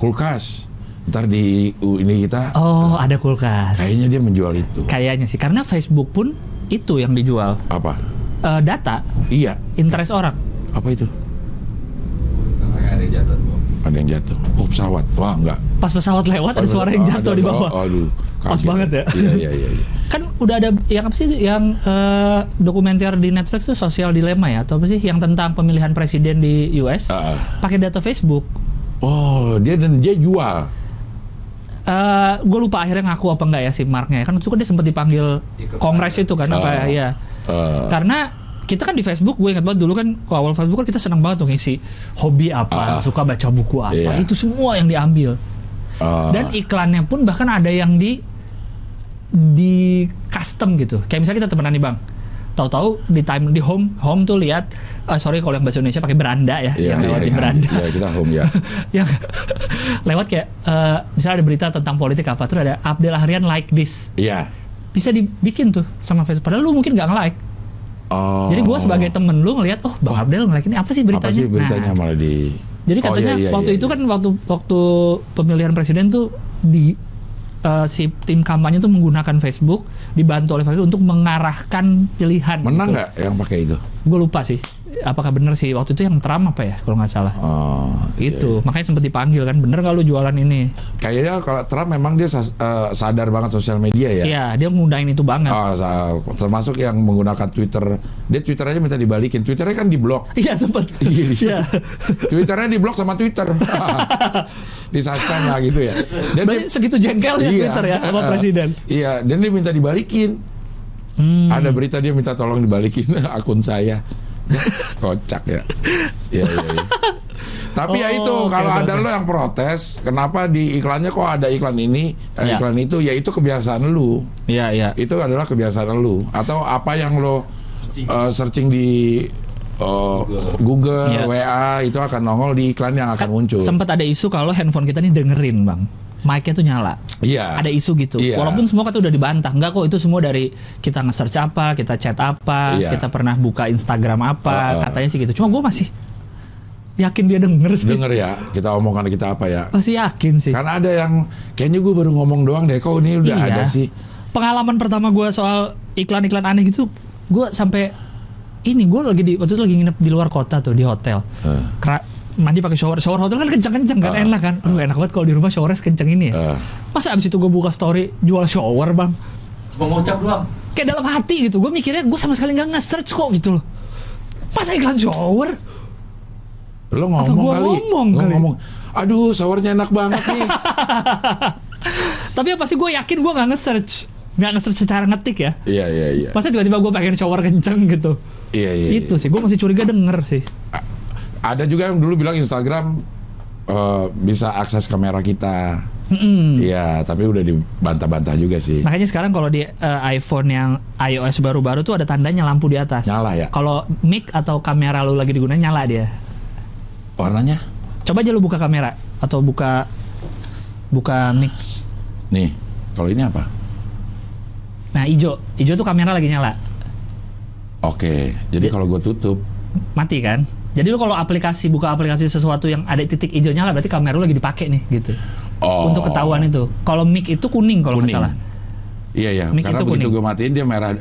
kulkas. Ntar di ini kita. Oh, ada kulkas. Kayaknya dia menjual itu. Kayaknya sih, karena Facebook pun itu yang dijual. Apa? Data. Iya. Interest orang. Apa itu? Ada yang jatuh. Oh, pesawat. Wah, enggak. Pas pesawat lewat ada suara yang jatuh di bawah. Aduh. Pas banget ya. Iya. Kan udah ada yang apa sih yang dokumenter di Netflix tuh Social Dilemma ya atau apa sih yang tentang pemilihan presiden di US pakai data Facebook. Oh, dia jual. Gue lupa akhirnya ngaku apa enggak ya si Marknya. Kan itu kan dia sempat dipanggil Kongres itu kan apa ya. Karena kita kan di Facebook, gue ingat banget dulu kan awal Facebook kan kita senang banget tuh ngisi hobi apa, suka baca buku apa, itu semua yang diambil. Dan iklannya pun bahkan ada yang di custom gitu. Kayak misalnya kita temenan nih Bang, tahu-tahu di home tuh lihat kalau yang bahasa Indonesia pakai beranda ya, yang lewat di beranda. Iya, kita home ya. Yang lewat kayak misalnya ada berita tentang politik apa, terus ada Abdel Harian like this. Iya. Bisa dibikin tuh sama Facebook. Padahal lu mungkin nggak nge-like. Oh. Jadi gue sebagai temen lu ngelihat, Bang Abdel nge-like ini apa sih beritanya? Apa sih beritanya malah di... Jadi katanya waktu itu kan waktu pemilihan presiden tuh si tim kampanye tuh menggunakan Facebook, dibantu oleh Facebook untuk mengarahkan pilihan. Menang nggak yang pakai itu? Gue lupa sih. Apakah benar sih waktu itu yang Trump apa ya kalau nggak salah? Itu makanya sempat dipanggil kan, bener nggak lu jualan ini? Kayaknya kalau Trump memang dia sadar banget sosial media ya. Iya, dia ngundahin itu banget. Termasuk yang menggunakan Twitter, dia Twitter aja minta dibalikin. Twitternya kan diblok. Iya sempat. Iya. Twitternya diblok sama Twitter. Disaskan lah gitu ya. Dan segitu jengkelnya Twitter ya sama presiden. Iya, dan dia minta dibalikin. Ada berita dia minta tolong dibalikin akun saya. Kocak ya. Iya. Tapi ya itu kalau ada lo yang protes, kenapa di iklannya kok ada iklan ini, iklan itu, ya itu kebiasaan lu. Iya. Itu adalah kebiasaan lu. Atau apa yang lo searching di Google, WA itu akan nongol di iklan yang akan muncul. Sempat ada isu kalau handphone kita ini dengerin, Bang. Mic-nya tuh nyala. Iya. Ada isu gitu. Iya. Walaupun semua kata udah dibantah. Enggak kok, itu semua dari kita nge-search apa, kita chat apa, kita pernah buka Instagram apa, katanya sih gitu. Cuma gue masih yakin dia denger sih. Denger ya, kita omongan kita apa ya. Masih yakin sih. Karena ada yang, kayaknya gue baru ngomong doang deh, kok ini udah ada sih. Pengalaman pertama gue soal iklan-iklan aneh gitu, gue sampai gue waktu itu lagi nginep di luar kota tuh, di hotel. Mandi pakai shower hotel kan kenceng-kenceng kan, enak kan. Enak banget kalau di rumah showernya kenceng ini ya. Masa abis itu gue buka story jual shower, Bang. Cuma ngucap doang. Kayak dalam hati gitu. Gue mikirnya gue sama sekali nggak nge-search kok gitu loh. Masa iklan shower? Lo ngomong. Aduh, showernya enak banget nih. Tapi apa sih, gue yakin gue nggak nge-search. Nggak nge-search secara ngetik ya. Iya. Masa tiba-tiba gue pengen shower kenceng gitu. Iya. Itu sih, gue masih curiga denger sih. Ada juga yang dulu bilang Instagram bisa akses kamera kita. Iya, tapi udah dibantah-bantah juga sih. Makanya sekarang kalau di iPhone yang iOS baru-baru tuh ada tandanya lampu di atas. Nyala ya? Kalau mic atau kamera lu lagi digunakan, nyala dia. Warnanya? Coba aja lu buka kamera atau buka mic. Nih, kalau ini apa? Nah, hijau tuh kamera lagi nyala. Oke, jadi kalau gue tutup mati kan? Jadi lu kalau buka aplikasi sesuatu yang ada titik hijau nyala, berarti kamera lu lagi dipakai nih gitu. Untuk ketahuan itu. Kalau mic itu kuning kalau nggak salah. Iya. Karena begitu gue matiin dia merah,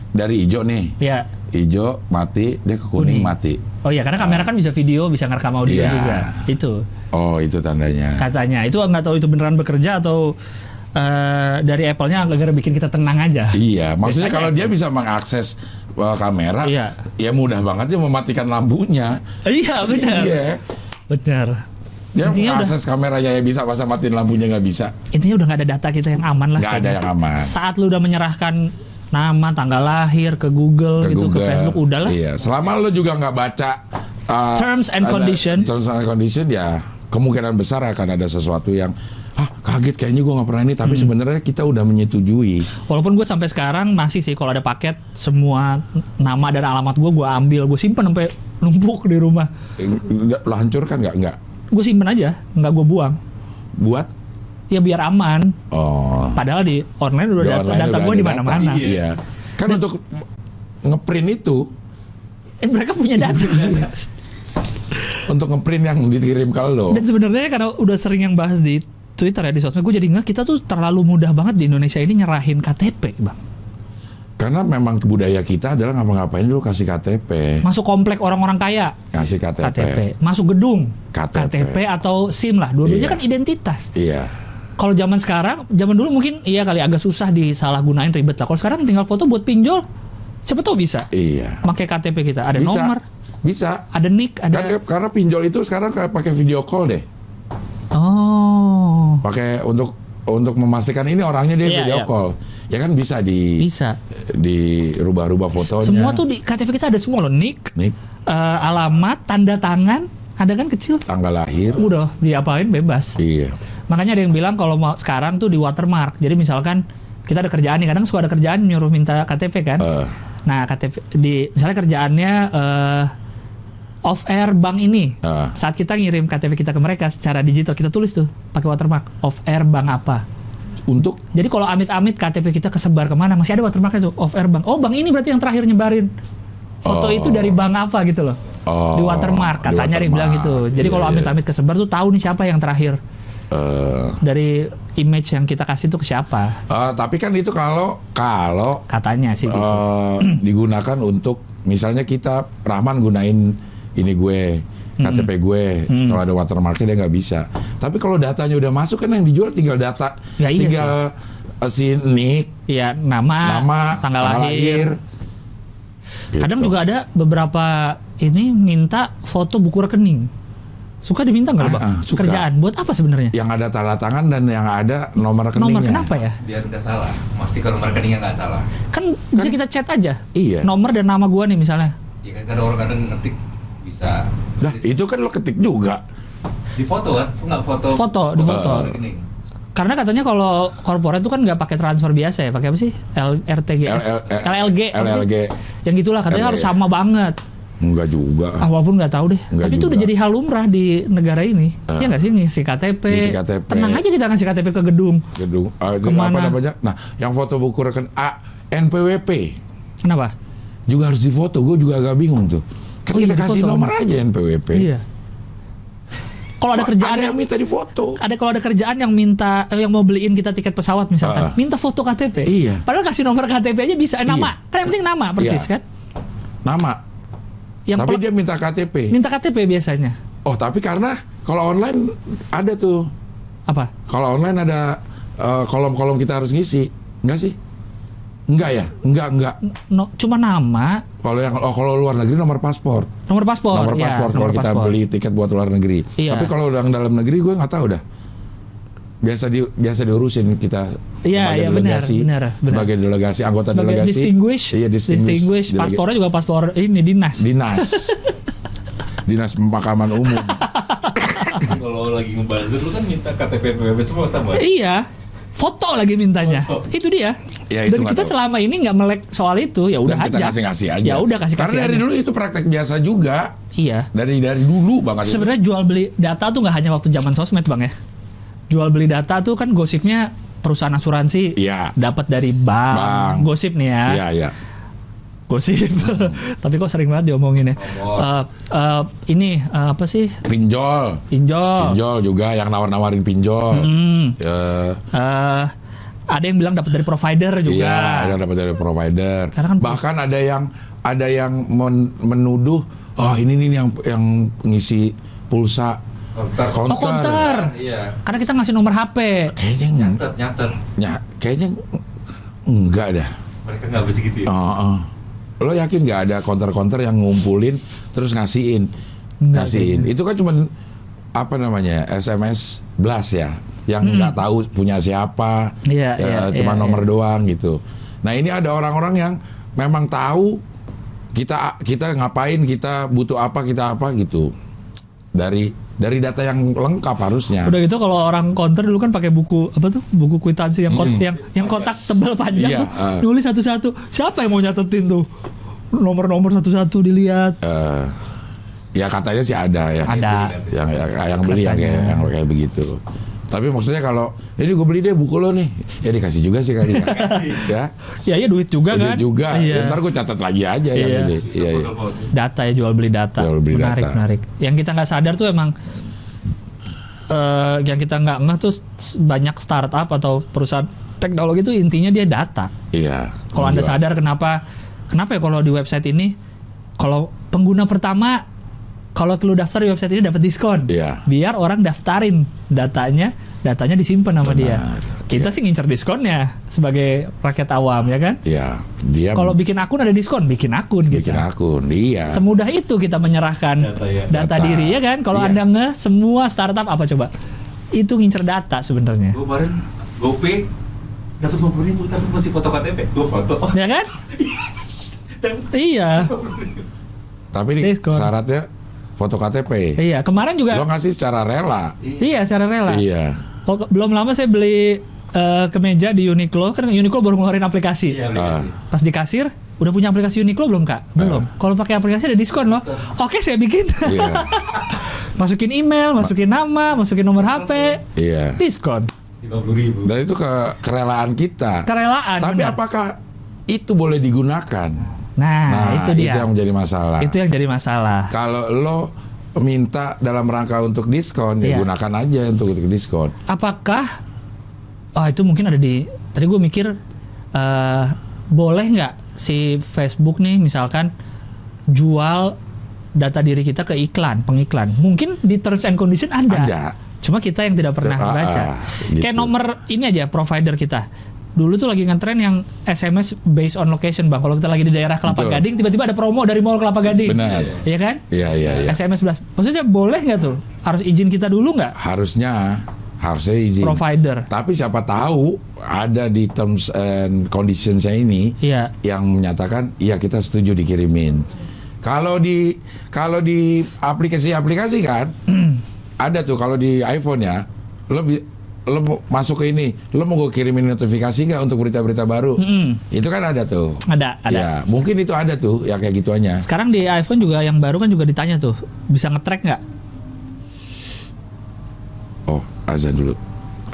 dari hijau nih. Iya. Hijau mati, dia ke kuning mati. Oh iya, karena kamera kan bisa video, bisa ngerekam audio juga. Itu. Oh, itu tandanya. Katanya. Itu nggak tahu itu beneran bekerja atau dari Apple-nya agar bikin kita tenang aja. Iya, maksudnya kalau dia bisa mengakses kamera, ya mudah banget dia mematikan lampunya. Iya, benar. Iya. Benar. Dia mengakses kameranya ya bisa, masa matiin lampunya nggak bisa. Intinya udah nggak ada data kita yang aman lah. Nggak ada yang aman. Saat lu udah menyerahkan nama, tanggal lahir ke Google, ke Facebook, udahlah. Iya, selama lu juga nggak baca terms and condition, ya kemungkinan besar akan ada sesuatu yang kaget kayaknya gue nggak pernah ini, tapi sebenarnya kita udah menyetujui. Walaupun gue sampai sekarang masih sih kalau ada paket semua nama dan alamat gue ambil, gue simpen sampai numpuk di rumah. Lo hancurkan nggak? Gue simpen aja, nggak gue buang. Buat? Ya biar aman. Padahal di online udah data gue di mana-mana. Iya. Kan untuk ngeprint itu, mereka punya data. Untuk ngeprint yang dikirim ke lo. Dan sebenarnya karena udah sering yang bahas di Twitter ya, di sosmed, gue jadi kita tuh terlalu mudah banget di Indonesia ini nyerahin KTP, Bang. Karena memang budaya kita adalah ngapa-ngapain dulu kasih KTP. Masuk komplek orang-orang kaya, kasih KTP. Masuk gedung, KTP atau SIM lah. Dua-duanya kan identitas. Iya. Kalau zaman dulu mungkin kali agak susah disalahgunain, ribet lah. Kalau sekarang tinggal foto buat pinjol, siapa tahu bisa. Iya. Pakai KTP kita, ada nomor. Bisa. Ada nick, ada. Karena pinjol itu sekarang pakai video call deh. Oh. Pakai untuk memastikan ini orangnya dia video call. Ya kan bisa dirubah-rubah fotonya. Semua tuh di KTP kita ada semua loh, nick. Alamat, tanda tangan, ada kan kecil. Tanggal lahir. Udah diapain bebas. Iya. Makanya ada yang bilang kalau mau sekarang tuh di watermark. Jadi misalkan kita ada kerjaan nih, kadang suka ada kerjaan nyuruh minta KTP kan. Nah, KTP misalnya kerjaannya off air bank ini. Saat kita ngirim KTP kita ke mereka secara digital, kita tulis tuh pakai watermark off air bank apa. Jadi kalau amit-amit KTP kita kesebar kemana, masih ada watermarknya tuh off air bank. Oh, bank ini berarti yang terakhir nyebarin foto itu dari bank apa gitu loh. Di watermark katanya dia bilang gitu. Jadi kalau amit-amit kesebar tuh tahu nih siapa yang terakhir. Dari image yang kita kasih tuh ke siapa. Tapi kan itu kalau katanya sih gitu. Digunakan untuk misalnya kita Rahman gunain ini gue KTP gue, kalau ada watermarknya dia nggak bisa. Tapi kalau datanya udah masuk kan yang dijual tinggal data, tinggal si nick, nama, tanggal lahir. Kadang gitu. juga ada beberapa ini minta foto buku rekening. Suka diminta nggak Pak? Kerjaan buat apa sebenarnya? Yang ada tanda tangan dan yang ada nomor rekeningnya. Nomor kenapa ya? Biar nggak salah. Pastikan nomor rekeningnya nggak salah. Kan bisa kita chat aja. Iya. Nomor dan nama gua nih misalnya. Iya kan, orang kadang ngetik bisa. Nah itu kan lo ketik juga. Di foto kan? Nggak foto. Di foto. Karena katanya kalau korporat itu kan nggak pakai transfer biasa ya, pakai apa sih? RTGS, LLG. Yang gitulah katanya harus sama banget. Enggak juga. Walaupun nggak tahu deh. Tapi itu udah jadi hal lumrah di negara ini. Iya nggak sih ngisi KTP. Tenang aja kita ngasih KTP ke gedung. Kemana? Apa namanya? Nah, yang foto buku rekening NPWP. Kenapa? Juga harus difoto. Gue juga agak bingung tuh. Kan kita kasih nomor aja NPWP. Iya. Kalau ada kerjaan yang minta difoto. Kalau ada kerjaan yang minta yang mau beliin kita tiket pesawat misalkan, minta foto KTP. Iya. Padahal kasih nomor KTP aja bisa. Nama. Kan yang penting nama persis kan? Nama. Tapi dia minta KTP. Minta KTP biasanya. Oh, tapi karena kalau online ada tuh. Apa? Kalau online ada kolom-kolom kita harus ngisi. Enggak sih? Enggak ya? Enggak. Cuma nama. Kalau luar negeri nomor paspor. Nomor paspor kalau kita beli tiket buat luar negeri. Iya. Tapi kalau yang dalam negeri gue nggak tahu dah. Biasa diurusin kita sebagai delegasi, benar. Sebagai delegasi, anggota delegasi. Distinguish. Paspornya juga paspor ini dinas. Dinas pemakaman umum. Kalau lagi ngebuzzer lu kan minta KTP PWP semua sama. Iya. Foto lagi mintanya. Itu dia. Ya, dan kita selama ini nggak melek soal itu, ya udah aja. Kita kasih aja. Ya udah kasih. Karena dari dulu itu praktek biasa juga. Iya. Dari dulu banget. Sebenarnya jual beli data tuh nggak hanya waktu zaman sosmed Bang ya. Jual beli data tuh kan gosipnya perusahaan asuransi. Iya. Dapat dari bank. Gosip nih ya. Iya. Gosip. Tapi kok sering banget diomongin ya. Ini apa sih? Pinjol juga yang nawar-nawarin pinjol. Ada yang bilang dapat dari provider juga. Iya, ada dapat dari provider. Kan bahkan ada yang menuduh, ini nih yang ngisi pulsa Konter. Iya. Karena kita ngasih nomor HP. Kayaknya nyatet. Kayaknya enggak dah. Mereka nggak bisa gitu ya. Lo yakin nggak ada konter-konter yang ngumpulin terus ngasihin? Itu kan cuman apa namanya SMS blast ya, yang nggak tahu punya siapa, cuma nomor doang gitu. Nah ini ada orang-orang yang memang tahu kita ngapain, kita butuh apa gitu dari data yang lengkap harusnya. Udah gitu kalau orang konter dulu kan pakai buku kwitansi yang kotak tebal panjang tuh, nulis satu-satu. Siapa yang mau nyatetin tuh nomor satu-satu dilihat? Ya katanya sih ada yang beli yang kayak begitu. Tapi maksudnya kalau ini gue beli deh buku lo nih, ya dikasih juga sih kali ya. Ya duit juga kan. Ya, ntar gue catat lagi aja yang ini. Iya. Data ya, jual beli data. Menarik. Yang kita nggak sadar tuh emang yang kita nggak ngeh tuh banyak startup atau perusahaan teknologi itu intinya dia data. Iya. Kalau Anda sadar kenapa ya kalau di website ini kalau pengguna pertama kalau lu daftar di website ini dapat diskon. Iya. Biar orang daftarin datanya disimpan sama dia. Kita sih ngincer diskonnya sebagai rakyat awam ya kan? Iya. Kalau bikin akun ada diskon, bikin akun. Iya. Semudah itu kita menyerahkan data diri ya kan? Kalau Anda semua startup apa coba? Itu ngincer data sebenarnya. Gue kemarin GoPay dapat 50.000 tapi masih foto KTP. Gue foto. Ya kan? Iya. Tapi ini syaratnya foto KTP. Iya, kemarin juga. Lo ngasih secara rela. Iya, secara rela. Iya. Belum lama saya beli kemeja di Uniqlo, kan Uniqlo baru ngeluarin aplikasi. Iya, pas di kasir, Udah punya aplikasi Uniqlo belum Kak? Belum. Kalau pakai aplikasi ada diskon loh. Oke, saya bikin. Yeah. Masukin email, masukin nama, masukin nomor HP. Iya. Diskon. 50.000. Dan itu kerelaan kita. Kerelaan. Tapi benar. Apakah itu boleh digunakan? Nah, itu dia. Itu yang menjadi masalah. Itu yang jadi masalah. Kalau lo minta dalam rangka untuk diskon, ya gunakan aja untuk diskon. Apakah itu mungkin ada di, tadi gue mikir boleh nggak si Facebook nih misalkan jual data diri kita ke pengiklan. Mungkin di terms and condition ada. Cuma kita yang tidak pernah baca. Gitu. Kayak nomor ini aja provider kita. Dulu tuh lagi ngetren yang SMS based on location, Bang. Kalau kita lagi di daerah Kelapa Gading, tiba-tiba ada promo dari Mall Kelapa Gading. Benar. Iya kan? Iya. SMS 11. Maksudnya boleh nggak tuh? Harus izin kita dulu nggak? Harusnya izin provider. Tapi siapa tahu ada di terms and conditions ini yang menyatakan iya kita setuju dikirimin. Kalau di aplikasi kan ada tuh, kalau di iPhone ya lo masuk ke ini, lo mau gue kirimin notifikasi nggak untuk berita-berita baru? Itu kan ada tuh. Ada. Ya, mungkin itu ada tuh yang kayak gituannya. Sekarang di iPhone juga yang baru kan juga ditanya tuh, bisa nge-track nggak? Oh, azan dulu.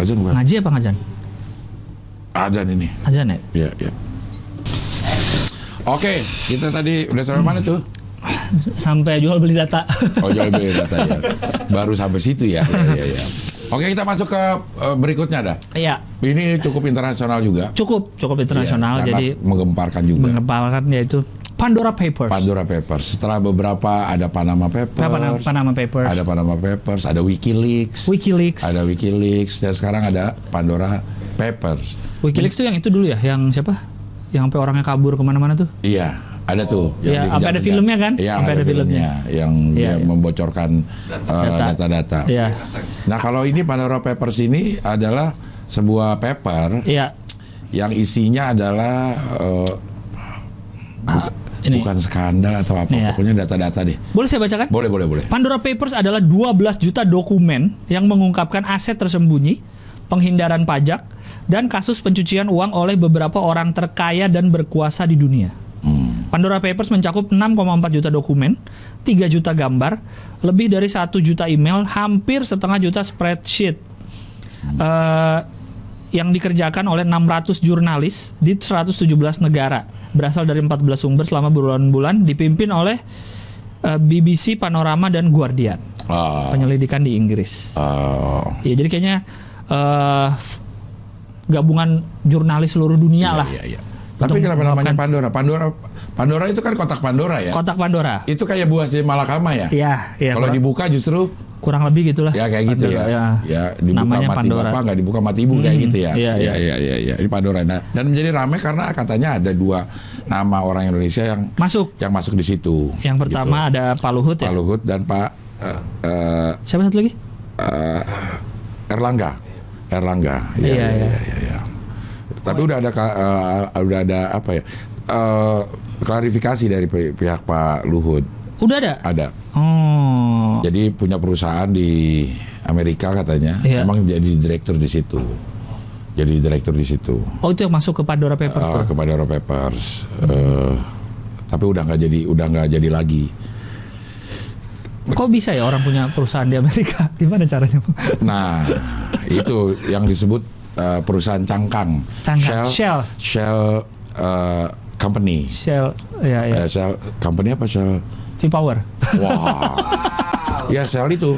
Azan bukan? Ngaji apa ngazan? Azan ini. Azan ya? Iya. Oke, kita tadi udah sampai mana tuh? Sampai jual beli data. Oh, jual beli data ya. Baru sampai situ ya. Iya. Oke, kita masuk ke berikutnya dah. Iya. Ini cukup internasional juga. Cukup internasional, jadi menggemparkan juga. Menggemparkan, yaitu Pandora Papers. Setelah beberapa ada Panama Papers. Ada Panama Papers, ada WikiLeaks. Dan sekarang ada Pandora Papers. WikiLeaks tuh yang itu dulu ya, yang siapa? Yang sampai orangnya kabur kemana-mana tuh? Iya, ada tuh. Iya, sampai ada filmnya kan? Iya, ada filmnya. Yang dia membocorkan data-data. Iya. Nah, kalau ini Pandora Papers ini adalah sebuah paper yang isinya adalah bukan skandal atau apa, pokoknya data-data deh. Boleh saya bacakan? Boleh. Pandora Papers adalah 12 juta dokumen yang mengungkapkan aset tersembunyi, penghindaran pajak, dan kasus pencucian uang oleh beberapa orang terkaya dan berkuasa di dunia. Pandora Papers mencakup 6,4 juta dokumen, 3 juta gambar, lebih dari 1 juta email, hampir setengah juta spreadsheet. Yang dikerjakan oleh 600 jurnalis di 117 negara, berasal dari 14 sumber selama berbulan-bulan, dipimpin oleh BBC, Panorama, dan Guardian. Penyelidikan di Inggris. Ya, jadi kayaknya gabungan jurnalis seluruh dunia lah. Iya. Tapi kenapa namanya Pandora? Pandora itu kan kotak Pandora ya? Kotak Pandora. Itu kayak buah si malakama ya? Iya. Kalau dibuka justru kurang lebih gitulah. Ya kayak gitu ya. Ya dibuka namanya mati Pandora. bapak, nggak dibuka mati ibu kayak gitu ya. Iya. Ini Pandora. Nah, dan menjadi ramai karena katanya ada 2 nama orang Indonesia yang masuk di situ. Yang pertama ada Pak Luhut ya. Pak Luhut dan Pak siapa satu lagi? Erlangga. Iya. Tapi udah ada apa ya? Klarifikasi dari pihak Pak Luhut. Udah ada? Ada. Oh. Jadi punya perusahaan di Amerika katanya, emang jadi direktur di situ. Oh, itu yang masuk ke Pandora Papers tuh? Ke Pandora Papers. Tapi udah nggak jadi lagi. Kok bisa ya orang punya perusahaan di Amerika? Gimana caranya? Nah, itu yang disebut perusahaan cangkang. Shell Company. Shell Company apa Shell? V-Power. Wow. Ya Shell itu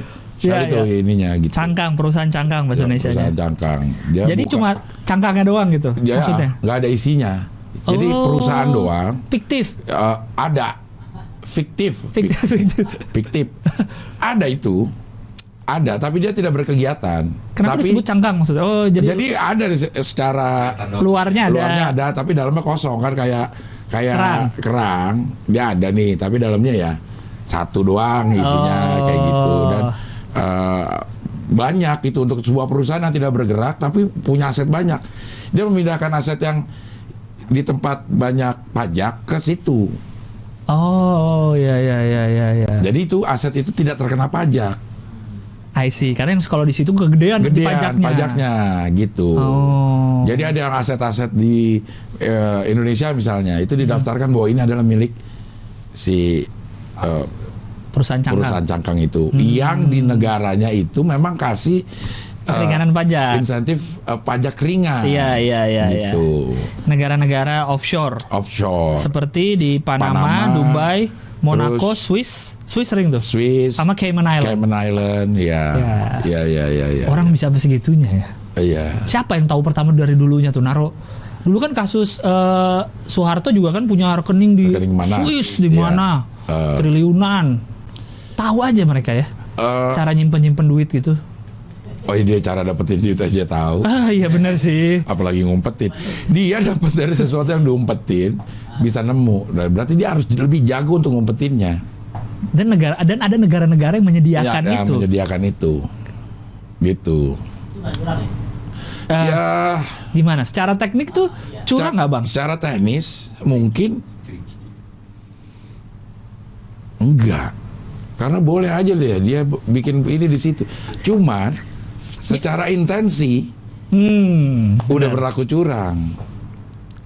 ininya gitu. Cangkang, perusahaan cangkang bahasa Indonesia-nya. Perusahaan cangkang. Jadi cuma cangkangnya doang gitu maksudnya? Nggak ada isinya. Jadi perusahaan doang. Fiktif. Ada. Fiktif. Ada, tapi dia tidak berkegiatan. Kenapa disebut cangkang maksudnya? Oh, jadi ada secara luarnya ada, tapi dalamnya kosong kan, kayak kerang. Dia ada nih, tapi dalamnya ya satu doang isinya kayak gitu. Dan banyak itu untuk sebuah perusahaan yang tidak bergerak tapi punya aset banyak. Dia memindahkan aset yang di tempat banyak pajak ke situ. Oh, ya. Jadi itu aset itu tidak terkena pajak. I see. Karena yang kalau di situ kegedean pajaknya gitu. Jadi ada yang aset-aset di Indonesia misalnya itu didaftarkan bahwa ini adalah milik si perusahaan cangkang itu. Yang di negaranya itu memang kasih keringanan pajak, insentif pajak ringan. Iya. Gitu. Negara-negara offshore. Seperti di Panama, Dubai, Monaco, Swiss sering tuh. Sama Cayman Island, ya. Orang bisa segitunya ya. Iya. Siapa yang tahu pertama dari dulunya tuh dulu kan kasus Soeharto juga kan punya rekening di Swiss di mana triliunan. Tahu aja mereka ya. Cara nyimpen duit gitu. Oh iya, dia cara dapetin duit aja tahu. Iya benar sih. Apalagi ngumpetin. Dia dapat dari sesuatu yang diumpetin bisa nemu. Berarti dia harus lebih jago untuk ngumpetinnya. Dan ada negara-negara yang menyediakan itu. Menyediakan itu. Gitu. Ya. Gimana? Secara teknik tuh curang nggak bang? Secara teknis mungkin enggak. Karena boleh aja dia bikin ini di situ. Cuman secara intensi udah berlaku curang.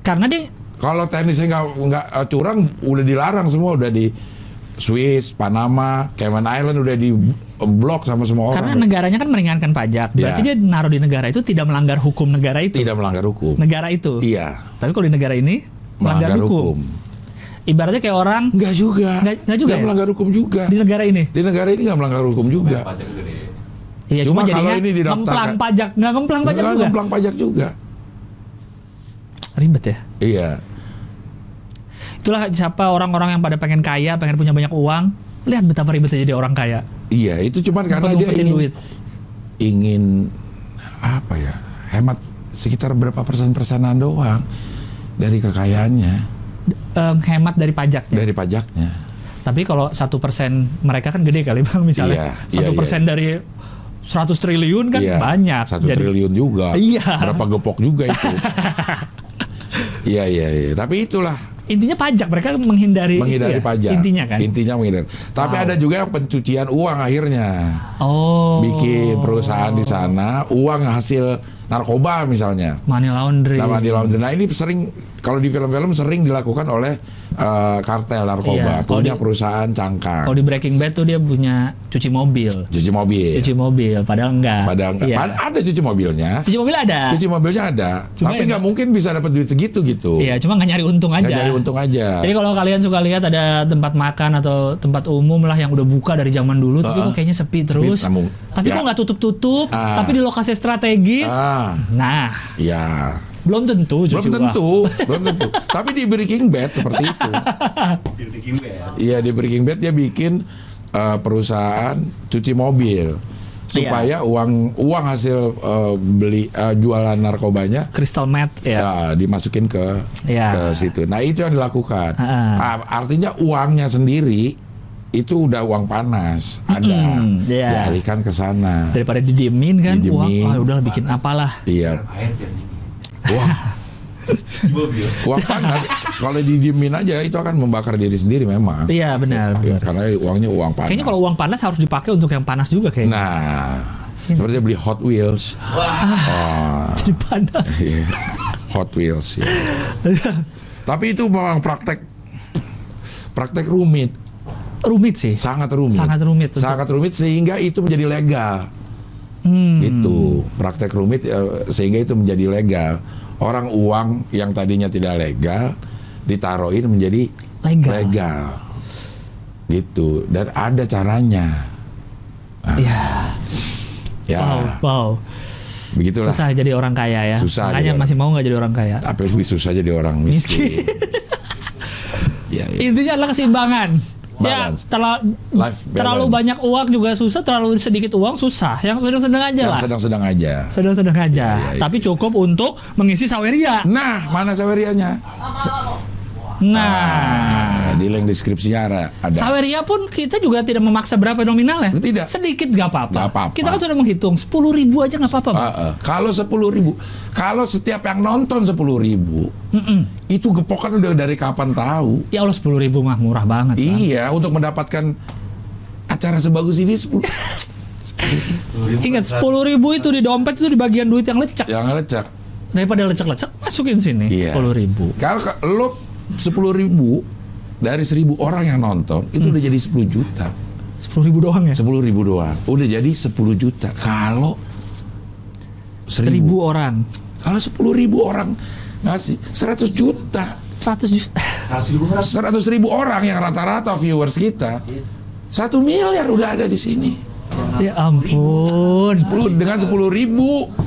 Karena dia kalau teknisnya nggak curang udah dilarang semua, udah di Swiss, Panama, Cayman Island udah di blok sama semua orang. Karena negaranya kan meringankan pajak. Berarti dia naruh di negara itu tidak melanggar hukum negara itu. Tidak melanggar hukum. Negara itu. Iya. Tapi kalau di negara ini melanggar hukum. Ibaratnya kayak orang nggak juga. Nggak juga. Nggak melanggar hukum juga. Di negara ini. Di negara ini nggak melanggar hukum juga. Iya, cuma jadinya ngemplang pajak, nggak ngemplang pajak juga. Ngemplang pajak juga. Ribet ya. Iya. Itulah siapa orang-orang yang pada pengen kaya, pengen punya banyak uang. Lihat betapa ribetnya jadi orang kaya. Iya, itu cuma karena dia ingin apa ya? Hemat sekitar berapa persenan doang dari kekayaannya. Hemat dari pajaknya. Dari pajaknya. Tapi kalau 1% mereka kan gede kali bang, misalnya 1% dari 100 triliun kan banyak. 1 triliun juga. Iya. Berapa gepok juga itu. Iya. Tapi itulah. Intinya pajak, mereka menghindari pajak. Intinya kan. Intinya menghindari. Tapi ada juga yang pencucian uang akhirnya. Bikin perusahaan di sana, uang hasil narkoba misalnya. Money laundering. Nah ini sering, kalau di film-film sering dilakukan oleh kartel narkoba, punya perusahaan cangkang. Kalau di Breaking Bad tuh dia punya cuci mobil, padahal enggak. Ada cuci mobilnya. Cuci mobilnya ada. Tapi nggak mungkin bisa dapat duit segitu gitu. Iya, cuma nggak nyari untung aja. Jadi kalau kalian suka lihat ada tempat makan atau tempat umum lah yang udah buka dari zaman dulu, tapi kok kayaknya sepi terus. Tapi kok nggak tutup-tutup, tapi di lokasi strategis. Nah, ya. Belum tentu. Tapi di Breaking Bad seperti itu. Iya, di Breaking Bad dia bikin perusahaan cuci mobil supaya uang hasil jualan narkobanya, crystal meth dimasukin ke situ. Nah itu yang dilakukan. Artinya uangnya sendiri itu udah uang panas, ada dialihkan ke sana. Daripada didiemin kan, udah bikin apalah. Iya. Wah, uang panas kalau didiemin aja itu akan membakar diri sendiri memang. Iya benar. Karena uangnya uang panas. Kayaknya kalau uang panas harus dipakai untuk yang panas juga kayaknya. Nah, seperti beli Hot Wheels. Jadi panas. Hot Wheels. Ya. Tapi itu memang praktek rumit. Rumit sih. Sangat rumit sehingga itu menjadi legal. Itu praktek rumit sehingga itu menjadi legal. Orang uang yang tadinya tidak legal ditaruhin menjadi legal. Gitu. Dan ada caranya. Wow. Begitulah. Susah jadi orang kaya ya. Makanya masih mau nggak jadi orang kaya. Tapi lebih susah jadi orang miskin. Intinya adalah keseimbangan. Balance. Ya, terlalu banyak uang juga susah, terlalu sedikit uang susah. Yang sedang-sedang aja lah. Sedang-sedang aja. Tapi cukup untuk mengisi saweria. Nah, mana sawerianya? Di link deskripsinya ada. Saweria pun kita juga tidak memaksa berapa nominalnya. Tidak. Sedikit gak apa-apa. Kita kan sudah menghitung 10.000 aja gak apa-apa. Kalau 10.000, kalau setiap yang nonton 10.000, itu gepokan udah dari kapan tahu? Ya Allah, 10.000 mah murah banget. Iya, untuk mendapatkan acara sebagus ini 10. Ingat 10.000 itu di dompet itu di bagian duit yang lecek. Yang lecek. Daripada lecek-lecek masukin sini 10.000. Kalau lo 10.000 dari 1.000 orang yang nonton itu udah jadi 10 juta. 10.000 doang ya? 10.000 doang. Udah jadi 10 juta. Kalau 1.000 orang. Kalau 10.000 orang ngasih 100 juta. 100.000 orang yang rata-rata viewers kita. 1 miliar udah ada di sini. Ya ampun. Dengan 10.000.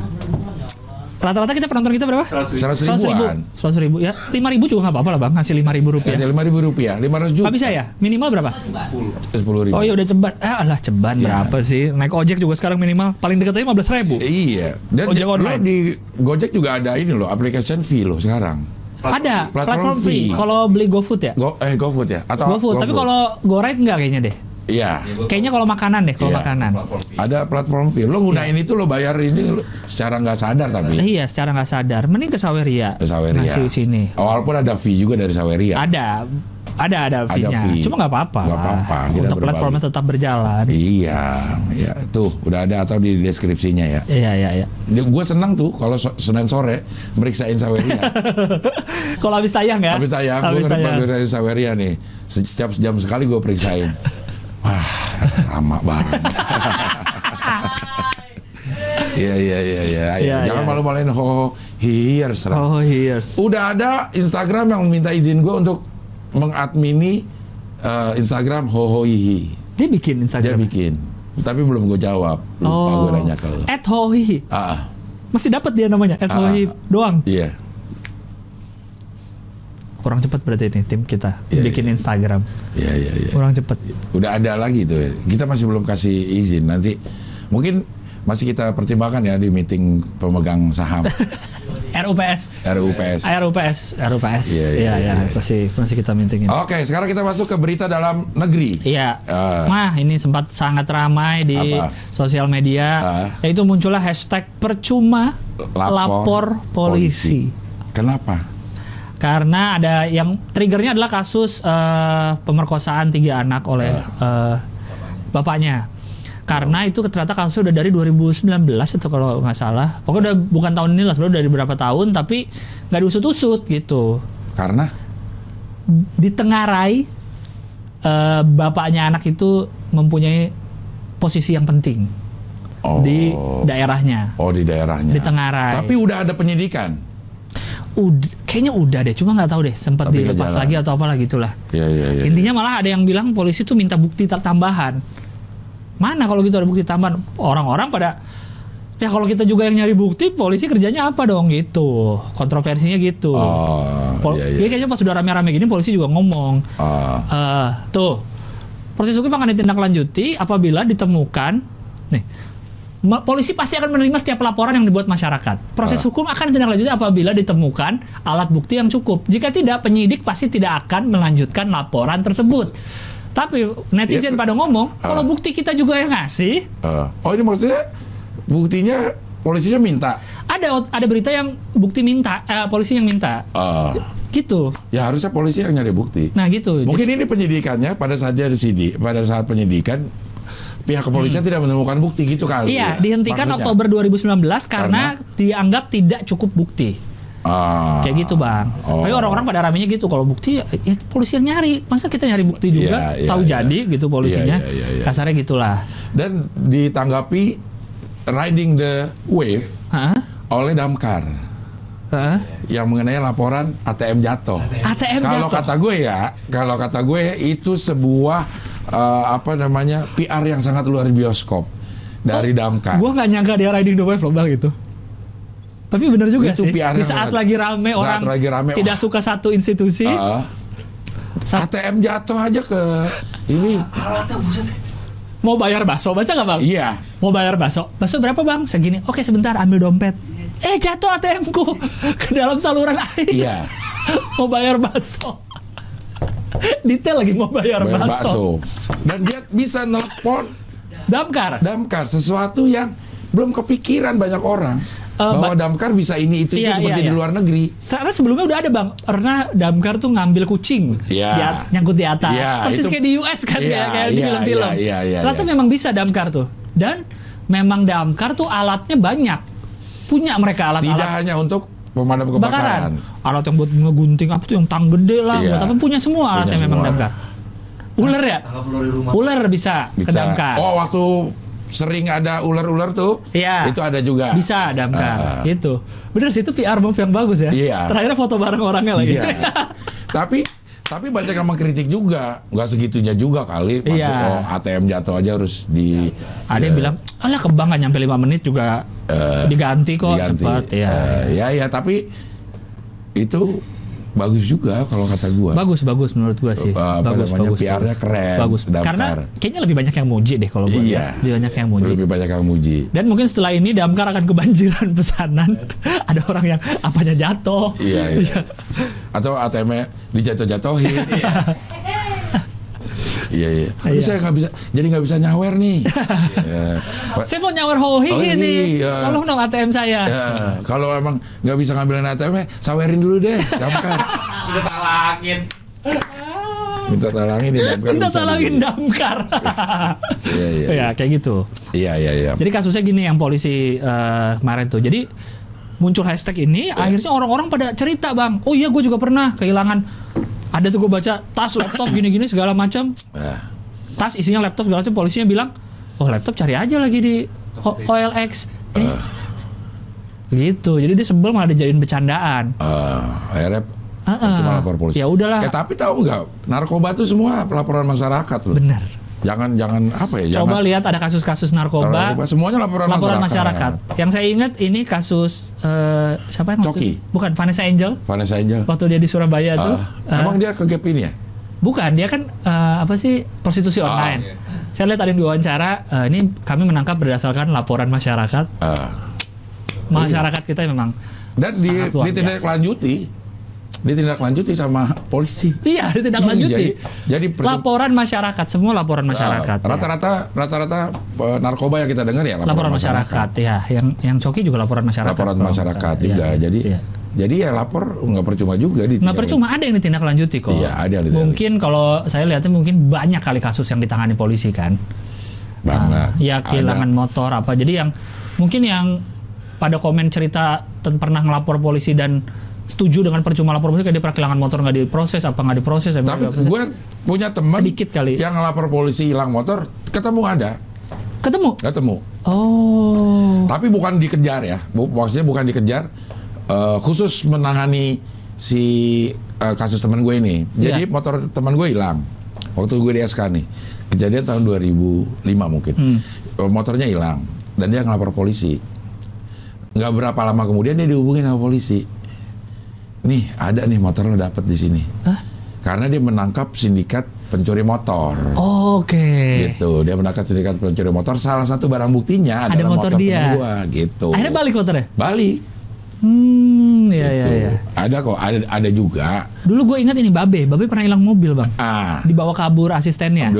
Rata-rata penonton kita berapa? 100 ribuan. 100 ribu ya. 5.000 juga nggak apa-apa lah bang. Ngasih 5.000 rupiah. Ngasih 5.000 rupiah. 500 juta. Nggak bisa ya? Minimal berapa? 10.000. Oh ya udah ceban. Ceban berapa sih? Naik ojek juga sekarang minimal. Paling dekatnya 15.000. Iya. Dan lo di Gojek juga ada ini loh. Application fee loh sekarang. Ada. Platform fee. Kalau beli GoFood ya? GoFood ya? Atau GoFood. Tapi kalau GoRide nggak kayaknya deh. Iya. Kayaknya kalau makanan deh, makanan. Ada platform fee. Lo gunain itu lo bayar ini secara nggak sadar tapi. Iya, secara nggak sadar. Mending ke Saweria. Ngasih sini. Walaupun ada fee juga dari Saweria. Ada fee-nya. Cuma nggak apa-apa. Nggak apa-apa. Untuk platformnya tetap berjalan. Iya. Tuh udah ada atau di deskripsinya ya. Iya. Gue senang tuh kalau Senin sore meriksain Saweria. Kalau habis tayang ya? Habis tayang. Gue periksain Saweria nih. Setiap jam sekali gue periksain. Wah, lama banget. Iya. Jangan malu-maluin here's. Udah ada Instagram yang minta izin gue untuk mengadmini Instagram hohohihi. Dia bikin Instagram? Dia bikin. Tapi belum gue jawab. Lupa gue nanya ke lo. @hohohihi. Masih dapat dia namanya @hohohihi doang. Iya. Kurang cepat berarti ini tim kita bikin Instagram. Iya. Kurang cepat. Udah ada lagi tuh. Kita masih belum kasih izin. Nanti mungkin masih kita pertimbangkan ya di meeting pemegang saham. RUPS. Iya. Masih kita meetingin. Oke, sekarang kita masuk ke berita dalam negeri. Iya. Ini sempat sangat ramai di sosial media. Yaitu muncullah hashtag percuma lapor polisi. Kenapa? Karena ada yang triggernya adalah kasus pemerkosaan 3 anak oleh bapaknya. Karena itu ternyata kasusnya udah dari 2019 atau kalau nggak salah. Pokoknya udah bukan tahun ini lah, sebenarnya udah dari berapa tahun, tapi nggak diusut-usut gitu. Karena? Ditengarai bapaknya anak itu mempunyai posisi yang penting di daerahnya. Di daerahnya. Ditengarai. Tapi udah ada penyidikan. Kayaknya udah deh, cuma nggak tahu deh sempat dilepas lagi atau apalah gitulah. Iya. Intinya malah ada yang bilang polisi tuh minta bukti tambahan. Mana kalau gitu ada bukti tambahan? Orang-orang pada ya kalau kita juga yang nyari bukti, polisi kerjanya apa dong gitu. Kontroversinya gitu. Iya. Kayaknya pas sudah rame-rame gini polisi juga ngomong. Tuh proses hukum akan ditindaklanjuti apabila ditemukan nih. Polisi pasti akan menerima setiap laporan yang dibuat masyarakat. Proses hukum akan ditindaklanjuti apabila ditemukan alat bukti yang cukup. Jika tidak, penyidik pasti tidak akan melanjutkan laporan tersebut. Tapi netizen pada ngomong, kalau bukti kita juga yang ngasih. Ini maksudnya buktinya polisinya minta? Ada berita yang bukti minta, polisi yang minta. Gitu. Ya harusnya polisi yang nyari bukti. Nah gitu. Mungkin ini penyidikannya pada saat penyidikan pihak kepolisian tidak menemukan bukti gitu kali. Iya, dihentikan maksudnya. Oktober 2019 karena dianggap tidak cukup bukti. Kayak gitu bang. Tapi orang-orang pada ramenya gitu. Kalau bukti ya polisi yang nyari. Masa kita nyari bukti juga? Jadi gitu polisinya. Kasarnya gitulah. Dan ditanggapi riding the wave oleh Damkar. Yang mengenai laporan ATM jatuh. Kalau kata gue itu sebuah PR yang sangat luar bioskop dari Damkar. Gue nggak nyangka dia riding the wave loh bang itu. Tapi benar juga itu sih. Di saat lagi rame orang tidak suka satu institusi. ATM jatuh aja ke ini. Mau bayar bakso, baca nggak bang? Iya. Mau bayar bakso. Bakso berapa bang? Segini. Oke sebentar ambil dompet. Jatuh ATM-ku ke dalam saluran air. Iya. Mau bayar bakso. Detail lagi mau bayar bakso. Dan dia bisa nelpon Damkar, sesuatu yang belum kepikiran banyak orang bahwa Damkar bisa ini itu seperti di luar negeri. Karena sebelumnya udah ada bang, pernah Damkar tuh ngambil kucing, nyangkut di atas, persis kayak di US kan kayak di film-film. Ternyata memang bisa Damkar tuh. Dan memang damkar tuh alatnya banyak. Punya mereka alat-alat. Tidak hanya untuk pemadam kebakaran. Alat yang buat ngegunting apa tuh, yang tang gede lah, buat apa, punya semua alatnya memang damkar. Ular ya? Ular bisa ke damkar. Oh, waktu sering ada ular-ular tuh, itu ada juga. Bisa damkar, gitu. Bener sih, itu PR move yang bagus ya. Terakhirnya foto bareng orangnya lagi. Tapi banyak yang mengkritik juga, nggak segitunya juga kali. Masuk ATM jatuh aja harus di. Ada yang bilang, alah kebang nggak nyampe 5 menit juga diganti kok cepat. Tapi itu bagus juga kalau kata gua. Bagus menurut gua sih. Bagus. PR-nya keren. Bagus. Karena kayaknya lebih banyak yang muji deh kalau gua. Lebih banyak yang muji. Lebih banyak yang muji. Dan mungkin setelah ini damkar akan kebanjiran pesanan. Ada orang yang apanya jatuh. Iya. Atau ATM-nya dijatuh-jatuhin. Iya. Tapi saya nggak bisa nyawer nih. Saya mau nyawer hohi nih. Tolong dong ATM saya. Kalau emang nggak bisa ngambilin ATM-nya, sawerin dulu deh, damkar. Udah talangin. Minta talangin damkar. Iya, kayak gitu. Iya. Jadi kasusnya gini yang polisi kemarin tuh. Jadi muncul hashtag ini, akhirnya orang-orang pada cerita, Bang. Oh iya, gue juga pernah kehilangan. Ada tuh gue baca tas, laptop, gini-gini segala macam. Tas isinya laptop segala macam. Polisinya bilang, oh laptop cari aja lagi di OLX. Gitu. Jadi dia sebel malah dijadiin bercandaan. Akhirnya cuma lapor polisi. Ya udahlah. Tapi tahu nggak, narkoba itu semua laporan masyarakat loh. Benar. Jangan apa ya? Coba lihat ada kasus-kasus narkoba. Semuanya laporan masyarakat. Yang saya ingat ini kasus siapa yang Coki? Bukan, Vanessa Angel. Waktu dia di Surabaya tuh. Emang dia ke gap ini ya? Bukan, dia kan prostitusi online. Saya lihat ada yang diwawancara. Ini kami menangkap berdasarkan laporan masyarakat. Masyarakat kita memang. Dan ditindaklanjuti sama polisi. Iya, ditindaklanjuti. Jadi laporan masyarakat, semua laporan masyarakat. Rata-rata narkoba yang kita dengar ya laporan masyarakat. Ya, yang Coki juga laporan masyarakat. Laporan masyarakat juga. Jadi ya lapor nggak percuma juga. Nggak percuma, ada yang ditindaklanjuti kok. Iya, ada. Mungkin kalau saya lihatnya mungkin banyak kali kasus yang ditangani polisi kan. Banget. Ya kehilangan motor apa. Jadi yang mungkin yang pada komen cerita pernah ngelapor polisi dan setuju dengan percuma lapor polisi, kayak dia pernah kehilangan motor nggak diproses. Tapi gue punya teman sedikit kali yang ngelapor polisi hilang motor, ketemu. Oh. Tapi bukan dikejar ya, maksudnya bukan dikejar, khusus menangani si kasus teman gue ini. Jadi motor teman gue hilang waktu gue di SK nih, kejadian tahun 2005 mungkin. Motornya hilang dan dia ngelapor polisi. Nggak berapa lama kemudian dia dihubungin sama polisi. Nih ada nih motor lo dapet di sini. Karena dia menangkap sindikat pencuri motor. Oke. Gitu, dia menangkap sindikat pencuri motor. Salah satu barang buktinya adalah motor dia. Gua, gitu. Akhirnya balik motornya? Balik. Iya. Ada kok, ada juga. Dulu gue ingat ini Babe pernah hilang mobil, Bang. Dibawa kabur asistennya.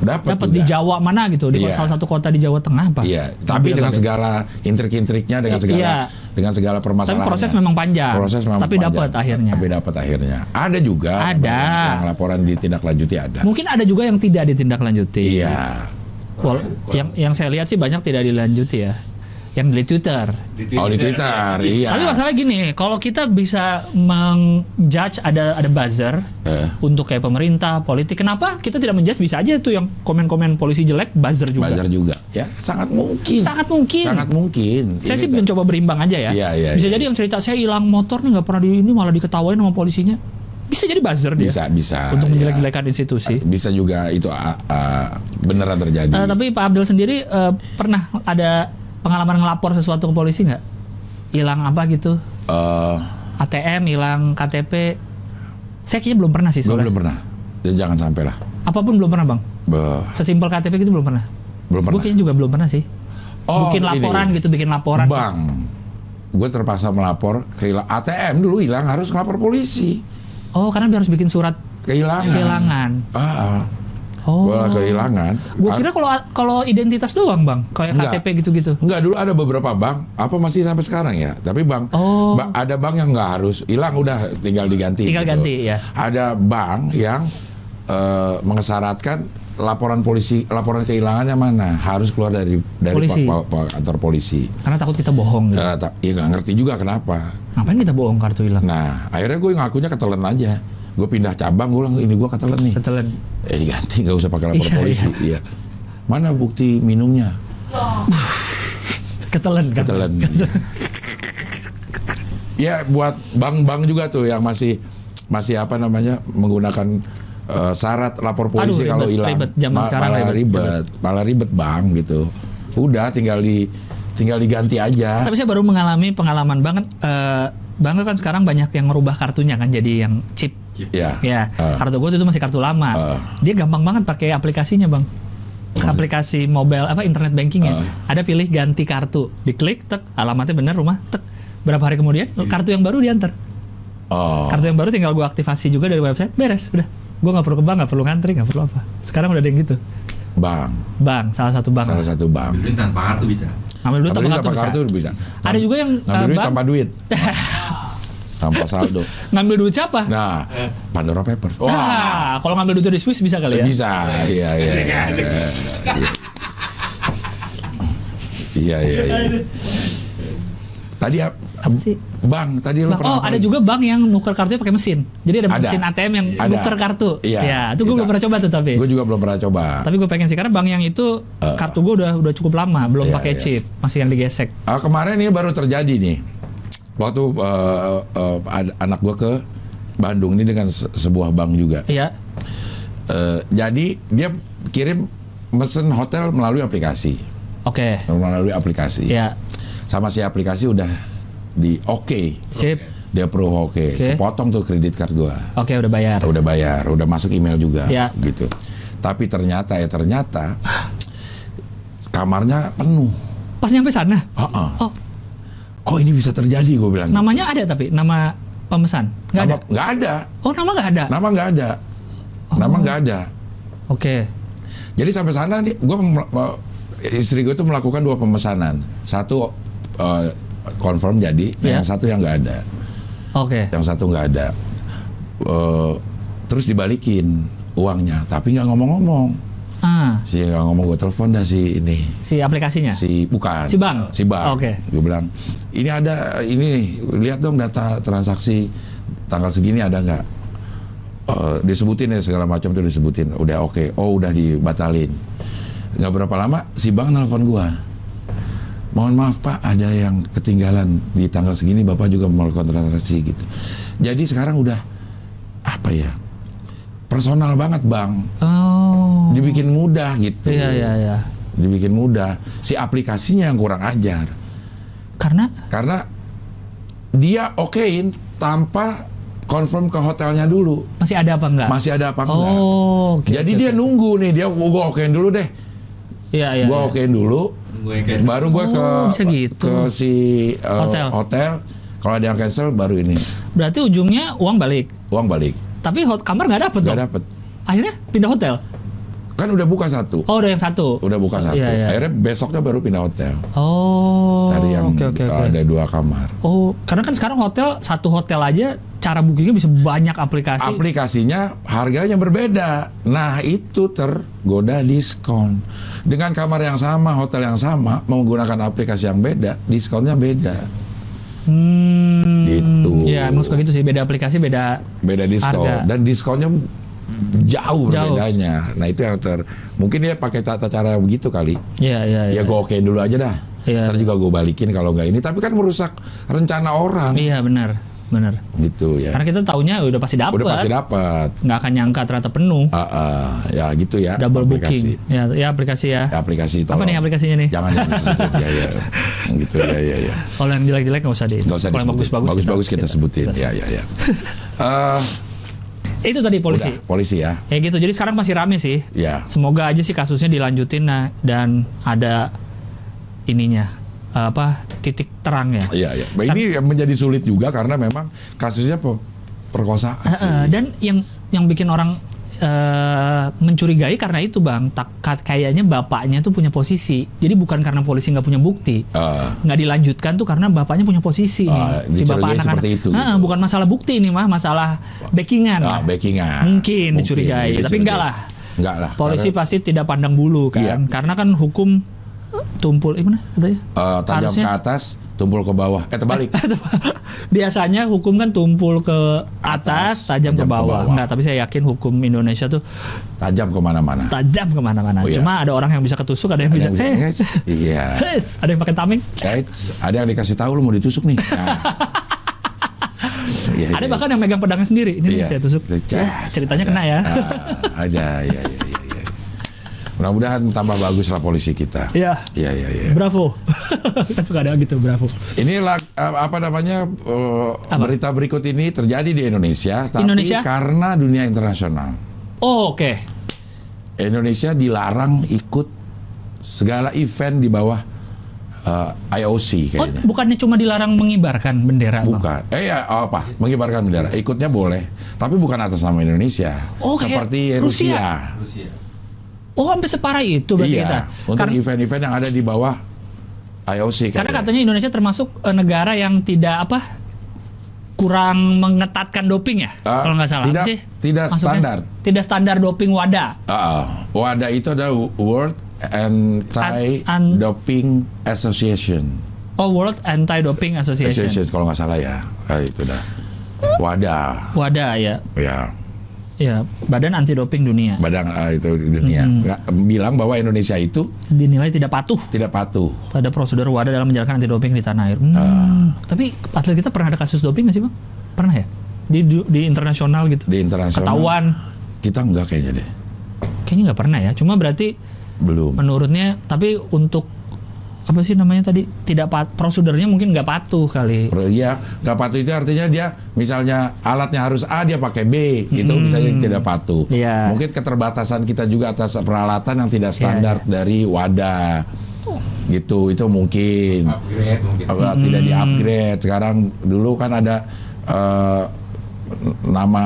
Dapat di Jawa mana gitu, di salah satu kota di Jawa Tengah apa? Iya, tapi dengan segala intrik-intriknya, dengan segala permasalahannya. Tapi proses memang panjang. Tapi dapat akhirnya. Ada juga yang laporan ditindaklanjuti ada. Mungkin ada juga yang tidak ditindaklanjuti. Iya. Yang saya lihat sih banyak tidak dilanjuti ya. Yang di Twitter. Di Twitter, iya. Tapi masalah gini, kalau kita bisa menjudge ada buzzer untuk kayak pemerintah, politik, kenapa kita tidak menjudge? Bisa aja tuh yang komen-komen polisi jelek, buzzer juga. Ya, sangat mungkin. Saya sih mencoba berimbang aja ya. Iya. Bisa jadi yang cerita saya hilang motor nih nggak pernah ini malah diketawain sama polisinya. Bisa jadi buzzer dia. Bisa. Untuk menjelek-jelekan institusi. Bisa juga itu beneran terjadi. Tapi Pak Abdul sendiri pernah ada pengalaman ngelapor sesuatu ke polisi nggak? Hilang apa gitu? ATM, hilang KTP. Saya kayaknya belum pernah sih. Belum pernah. Ya, jangan sampai lah. Apapun belum pernah, Bang. Sesimpel KTP gitu belum pernah. Gue kayaknya juga belum pernah sih. Bikin laporan. Bang, gue terpaksa melapor ATM dulu hilang, harus melapor polisi. Karena dia harus bikin surat kehilangan. Kehilangan. Gue kira kalau identitas doang, Bang, kayak KTP gitu-gitu. Enggak, dulu ada beberapa bank, apa masih sampai sekarang ya. Tapi ada bank yang nggak harus hilang, udah tinggal diganti. Ganti ya. Ada bank yang mengesyaratkan laporan kehilangannya mana? Harus keluar dari kantor polisi. Karena takut kita bohong. Gitu. Iya nggak ngerti juga kenapa. Ngapain kita bohong kartu hilang? Nah akhirnya gue ngakunya ketelen aja. Gue pindah cabang, gue bilang ini gue ketelen nih. Ketelen. Diganti, nggak usah pakai lapor polisi. Iya. Mana bukti minumnya? Ketelen. Ya buat bank-bank juga tuh yang masih apa namanya menggunakan syarat lapor polisi kalau hilang. Malah ribet bang gitu. Udah tinggal diganti aja. Tapi saya baru mengalami pengalaman banget. Bang kan sekarang banyak yang ngerubah kartunya kan jadi yang chip. Ya. Kartu gue itu masih kartu lama. Dia gampang banget pakai aplikasinya bang. Aplikasi mobile internet banking ya. Ada pilih ganti kartu, diklik, tek, alamatnya benar rumah, tek. Berapa hari kemudian kartu yang baru diantar. Kartu yang baru tinggal gue aktifasi juga dari website, beres, udah. Gue nggak perlu ke bank, nggak perlu ngantri, nggak perlu apa. Sekarang udah ada yang gitu. Bank, salah satu bank. Ngambil duit tanpa kartu bisa. Ngambil duit tanpa kartu bisa. Ada juga yang ngambil duit tanpa duit. Tanpa saldo. Ngambil duit siapa? Nah, Pandora Paper. Wah, kalau ngambil duit dari Swiss bisa kali ya? Bisa, iya. Tadi apa sih? Bank, tadi lo pernah. Ada juga bank yang nuker kartunya pakai mesin. Jadi ada mesin ATM yang nuker kartu. Iya, itu gue belum pernah coba tuh tapi. Gue juga belum pernah coba. Tapi gue pengen sih karena bank yang itu kartu gue udah cukup lama, belum pakai chip, masih yang digesek. Kemarin ini baru terjadi nih. Waktu anak gue ke Bandung ini dengan sebuah bank juga. Iya. Jadi dia kirim mesen hotel melalui aplikasi. Oke. Melalui aplikasi. Iya. Sama si aplikasi udah di Sip. Dia approve kepotong tuh kredit card gua. Udah bayar. Udah masuk email juga. Ya. Gitu. Tapi ternyata kamarnya penuh. Pas nyampe sana? Kok ini bisa terjadi gue bilang. Namanya ada tapi nama pemesan? Nggak ada. Nama nggak ada? Nama nggak ada. Oke. Jadi sampai sana istri gue tuh melakukan 2 pemesanan. Satu confirm jadi, yang satu yang nggak ada. Yang satu nggak ada. Terus dibalikin uangnya, tapi nggak ngomong-ngomong. Si nggak ngomong, gue telepon dah si ini. Si aplikasinya? Bukan. Si bank? Oke. Gue bilang, ini lihat dong data transaksi tanggal segini ada nggak? Disebutin ya segala macam tuh disebutin. Udah oke. Udah dibatalin. Nggak berapa lama si bank nelfon gue. Mohon maaf Pak, ada yang ketinggalan di tanggal segini, Bapak juga melakukan transaksi gitu. Jadi sekarang udah personal banget bang. Dibikin mudah gitu. Iya. Dibikin mudah. Si aplikasinya yang kurang ajar. Karena dia okein tanpa confirm ke hotelnya dulu. Masih ada apa enggak? Jadi dia nunggu nih, gue okein dulu deh. Iya. Gue okein dulu. Baru gue ke si hotel. Kalau ada yang cancel baru ini. Berarti ujungnya uang balik. Tapi kamar nggak dapet dong. Nggak dapet. Akhirnya pindah hotel. Kan udah buka satu. Udah yang satu. Udah buka satu. Iya. Akhirnya besoknya baru pindah hotel. Dari yang ada 2 kamar. Karena kan sekarang satu hotel aja cara bookingnya bisa banyak aplikasi. Aplikasinya harganya berbeda. Nah itu tergoda diskon. Dengan kamar yang sama, hotel yang sama, menggunakan aplikasi yang beda, diskonnya beda. Gitu. Ya emang suka gitu sih, beda aplikasi beda diskon harga. Dan diskonnya jauh berbedanya. Nah itu yang mungkin dia pakai tata cara begitu kali. Iya. Ya gue okein dulu aja dah. Ntar juga gue balikin kalau nggak ini. Tapi kan merusak rencana orang. Iya benar. Gitu ya. Karena kita taunya udah pasti dapat. Nggak akan nyangka ternyata penuh. Ya gitu ya. Double aplikasi. Booking. Ya aplikasi ya. Aplikasi. Apa nih aplikasinya nih? Jangan sebutin. Ya. Gitu ya. Kalau yang jelek-jelek nggak usah disebutin. Kalau yang bagus-bagus kita sebutin. Ya. Itu tadi polisi. Udah, polisi ya. Ya gitu. Jadi sekarang masih rame sih. Ya. Semoga aja sih kasusnya dilanjutin dan ada ininya titik terang ya. Iya. Ini menjadi sulit juga karena memang kasusnya perkosaan. Dan yang bikin orang mencurigai karena itu bang, kayaknya bapaknya tuh punya posisi. Jadi bukan karena polisi nggak punya bukti, nggak dilanjutkan tuh karena bapaknya punya posisi nih. Si bapak anak-anak itu. Bukan masalah bukti ini masalah backingan. Backingan. Mungkin dicurigai, tapi enggak lah. Enggak lah. Polisi pasti tidak pandang bulu kan. Iya. Karena kan hukum tumpul gimana katanya? Tajam ke atas, tumpul ke bawah. Terbalik. Biasanya hukum kan tumpul ke atas, tajam ke bawah. Enggak, tapi saya yakin hukum Indonesia tuh tajam kemana-mana. Oh, Cuma ada orang yang bisa ketusuk, ada yang bisa. Iya. Ada yang pakai tameng. Ada yang dikasih tahu lu mau ditusuk nih. Nah. Ada bahkan yang megang pedangnya sendiri. Ini saya tusuk. Ceritanya kena ya. Ada, ya. Mudah-mudahan tambah bagus lah polisi kita. Iya. Iya. Bravo. Kan suka ada gitu, bravo. Ini berita berikut ini terjadi di Indonesia, tapi karena dunia internasional. Oh, oke. Indonesia dilarang ikut segala event di bawah IOC kayaknya. Bukannya cuma dilarang mengibarkan bendera? Bukan. Mengibarkan bendera. Ikutnya boleh, tapi bukan atas nama Indonesia. Seperti Rusia. Oh, sampai separah itu berarti kita. Untuk event-event yang ada di bawah IOC. Karena katanya Indonesia termasuk negara yang kurang mengetatkan doping ya, kalau nggak salah. Tidak standar. Tidak standar doping WADA. WADA itu adalah World Anti-Doping Association. World Anti-Doping Association. Kalau nggak salah ya. Itu dah. WADA ya. Ya, Badan Anti Doping Dunia. Itu dunia. Bilang bahwa Indonesia itu dinilai tidak patuh pada prosedur WADA dalam menjalankan anti doping di tanah air. Tapi atlet kita pernah ada kasus doping nggak sih, Bang? Pernah ya? Di internasional gitu. Di internasional. Ketahuan. Kita enggak kayaknya deh. Kayaknya nggak pernah ya. Cuma berarti belum. Menurutnya, tapi untuk apa sih namanya tadi, prosedurnya mungkin nggak patuh kali. Iya, nggak patuh itu artinya dia misalnya alatnya harus A, dia pakai B, gitu misalnya tidak patuh. Yeah. Mungkin keterbatasan kita juga atas peralatan yang tidak standar dari WADA, gitu. Itu mungkin tidak di-upgrade. Sekarang dulu kan ada nama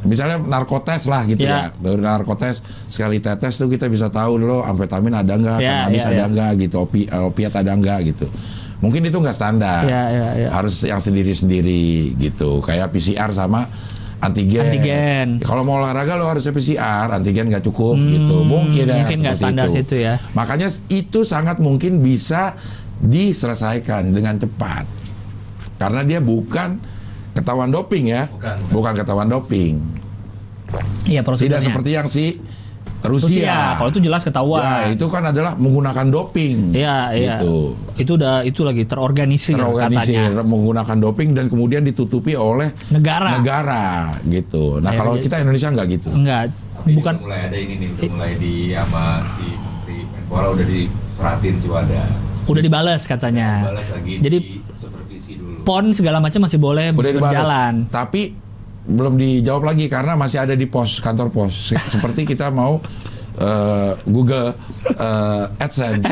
misalnya narkotes lah gitu ya. Dari narkotes sekali tetes tuh kita bisa tahu dulu amfetamin ada nggak, kanabis ada nggak gitu, opiat ada nggak gitu. Mungkin itu nggak standar. Harus yang sendiri-sendiri gitu. Kayak PCR sama antigen. Kalau mau olahraga lo harusnya PCR, antigen nggak cukup gitu. Mungkin nggak standar itu ya. Makanya itu sangat mungkin bisa diselesaikan dengan cepat. Karena dia bukan ketahuan doping ya, bukan ketahuan doping. Iya, prosedurnya. Tidak seperti yang si Rusia. Kalau itu jelas ketahuan. Ya, itu kan adalah menggunakan doping. Iya. Gitu. Itu lagi terorganisir katanya. Menggunakan doping dan kemudian ditutupi oleh negara gitu. Nah, kalau kita Indonesia nggak gitu. Enggak. Bukan mulai ada ini nih, udah mulai di sama si Menteri Menpora udah disuratin si WADA. Udah dibalas katanya. Jadi PON segala macam masih boleh berjalan. Tapi belum dijawab lagi karena masih ada di kantor pos. Seperti kita mau Google AdSense.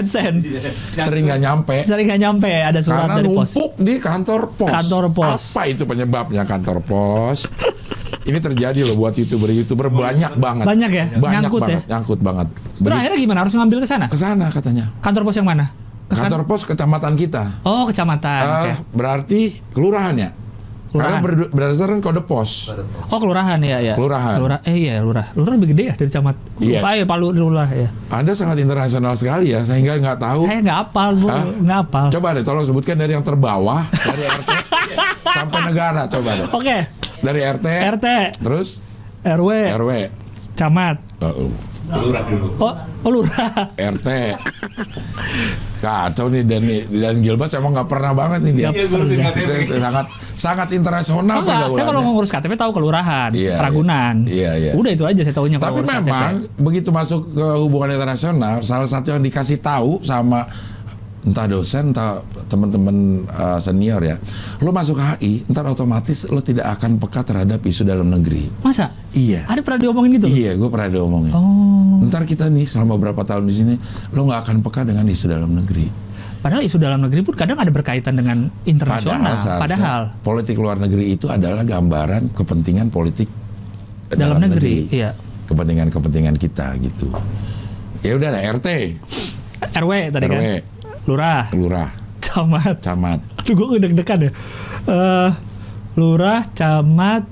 Sering nggak nyampe. Ada surat karena dari pos. Karena numpuk di kantor pos. Apa itu penyebabnya kantor pos? Ini terjadi loh buat YouTuber banyak banget. Banyak ya? Nyangkut banget. Terus akhirnya gimana? Harus ngambil ke sana? Ke sana katanya. Kantor pos yang mana? Kantor pos kecamatan kita. Oh, kecamatan. Berarti kelurahan ya? Karena berdasarkan kode pos. Oh, kelurahan ya. Kelurahan. Lurah lebih gede ya dari camat. Iya. Palu lurah ya. Anda sangat internasional sekali ya, sehingga nggak tahu. Saya nggak hafal, Bu. Nggak hafal. Coba deh, tolong sebutkan dari yang terbawah, dari RT sampai negara, coba deh. Oke. Dari RT. Terus? RW. Camat. Lurah dulu. Oh, lurah. RT. Kacau nih dan Gilbert emang nggak pernah banget nih dia. Sangat internasional pergaulannya. Saya kalau ngurus KTP tahu kelurahan, Ragunan. Iya. Udah itu aja saya tahunya. Tapi memang begitu masuk ke hubungan internasional, salah satu yang dikasih tahu sama entah dosen, entah teman-teman senior ya, lo masuk HI, ntar otomatis lo tidak akan peka terhadap isu dalam negeri. Masa? Iya. Ada pernah diomongin gitu? Iya, gue pernah diomongin. Oh. Ntar kita nih selama berapa tahun di sini, lo nggak akan peka dengan isu dalam negeri. Padahal isu dalam negeri pun kadang ada berkaitan dengan internasional. Padahal politik luar negeri itu adalah gambaran kepentingan politik dalam negeri. Iya. Kepentingan kita gitu. Ya udah lah, RT. RW tadi kan. Lurah. Camat. Aduh, gue deg-degan ya. Lurah, camat.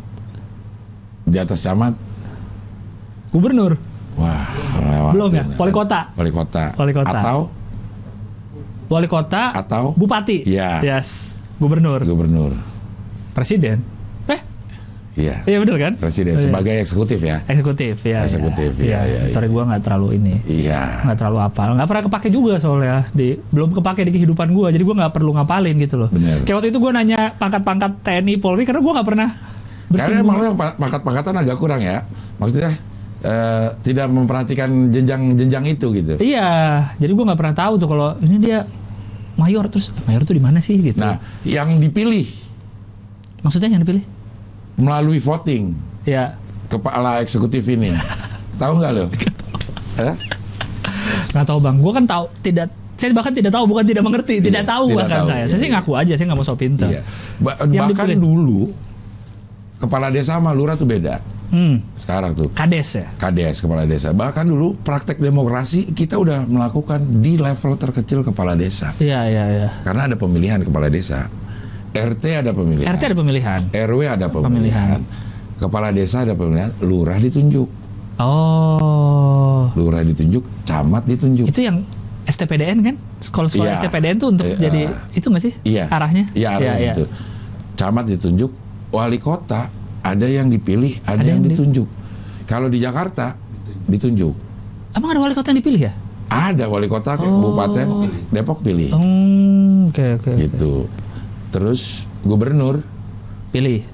Di atas camat. Gubernur. Wah, belum ya? Wali kota. Atau wali kota atau bupati. Iya. Yes. Gubernur. Presiden. Iya. Iya benar kan? Presiden sebagai eksekutif ya. Eksekutif ya. Sorry gue nggak terlalu ini. Iya. Nggak terlalu hafal. Nggak pernah kepake juga soalnya. Belum kepake di kehidupan gue. Jadi gue nggak perlu ngapalin gitu loh. Bener. Kayak waktu itu gue nanya pangkat-pangkat TNI Polri karena gue nggak pernah. Karena emang yang pangkat-pangkatan agak kurang ya. Maksudnya tidak memperhatikan jenjang itu gitu. Iya. Jadi gue nggak pernah tahu tuh kalau ini dia mayor, terus mayor tuh di mana sih gitu. Nah, yang dipilih. Maksudnya yang dipilih? Melalui voting. Ya. Kepala eksekutif ini. Tahu nggak lo? Nggak tahu bang. Gue kan tahu saya bahkan tidak tahu, bukan tidak mengerti, tidak tahu bahkan saya. Saya sih ngaku aja, saya nggak mau sok pintar. Iya. Bahkan dulu kepala desa sama lurah tuh beda. Sekarang tuh. Kades ya? Kades, kepala desa. Bahkan dulu praktek demokrasi kita udah melakukan di level terkecil kepala desa. Iya. Karena ada pemilihan kepala desa. RT ada pemilihan. RW ada pemilihan. Kepala desa ada pemilihan. Lurah ditunjuk. Oh. Lurah ditunjuk, camat ditunjuk. Itu yang STPDN kan? Sekolah STPDN tuh untuk jadi itu nggak sih? Iya. Arahnya? Iya, arahnya itu. Camat ditunjuk, wali kota ada yang dipilih, ada yang ditunjuk. Kalau di Jakarta ditunjuk. Emang ada wali kota yang dipilih ya? Ada wali kota, kabupaten Depok pilih. Oke. Gitu. Terus gubernur dipilih.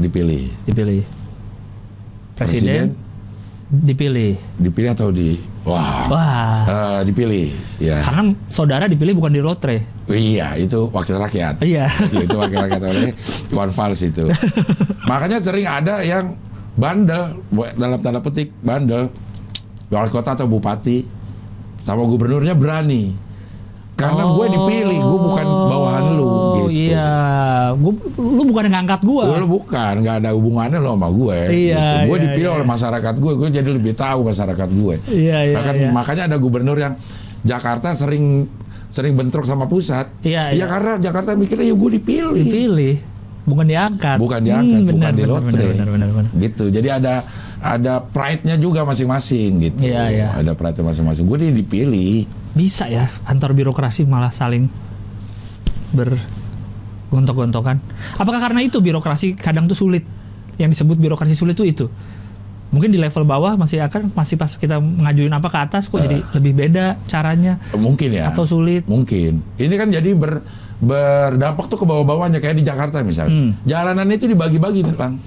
Presiden dipilih atau dipilih. Ya. Karena saudara dipilih bukan di lotre. Iya, itu wakil rakyat. Iya. Itu wakil rakyat oleh Iwan Fals itu. Makanya sering ada yang bandel, dalam tanda petik bandel, wali kota atau bupati sama gubernurnya berani. Karena gue dipilih, gue bukan bawahan lu gitu. Iya, lu bukan yang ngangkat gue. Lu bukan, nggak ada hubungannya lo sama gue. Iya, gitu. Gue dipilih oleh masyarakat gue jadi lebih tahu masyarakat gue. Iya. Makanya ada gubernur yang Jakarta sering bentrok sama pusat. Iya. Karena Jakarta mikirnya gue dipilih. Bukan diangkat. Bukan di lotre. Benar. Gitu. Jadi ada pride-nya juga masing-masing gitu. Iya. Ada pride-nya masing-masing. Gue dipilih. Bisa ya antar birokrasi malah saling bergontok-gontokan. Apakah karena itu birokrasi kadang tuh sulit? Yang disebut birokrasi sulit tuh itu. Mungkin di level bawah masih pas kita ngajuin apa ke atas kok jadi lebih beda caranya. Mungkin ya. Atau sulit. Mungkin. Ini kan jadi berdampak tuh ke bawah-bawahnya kayak di Jakarta misalnya. Jalanan itu dibagi-bagi nih, Bang.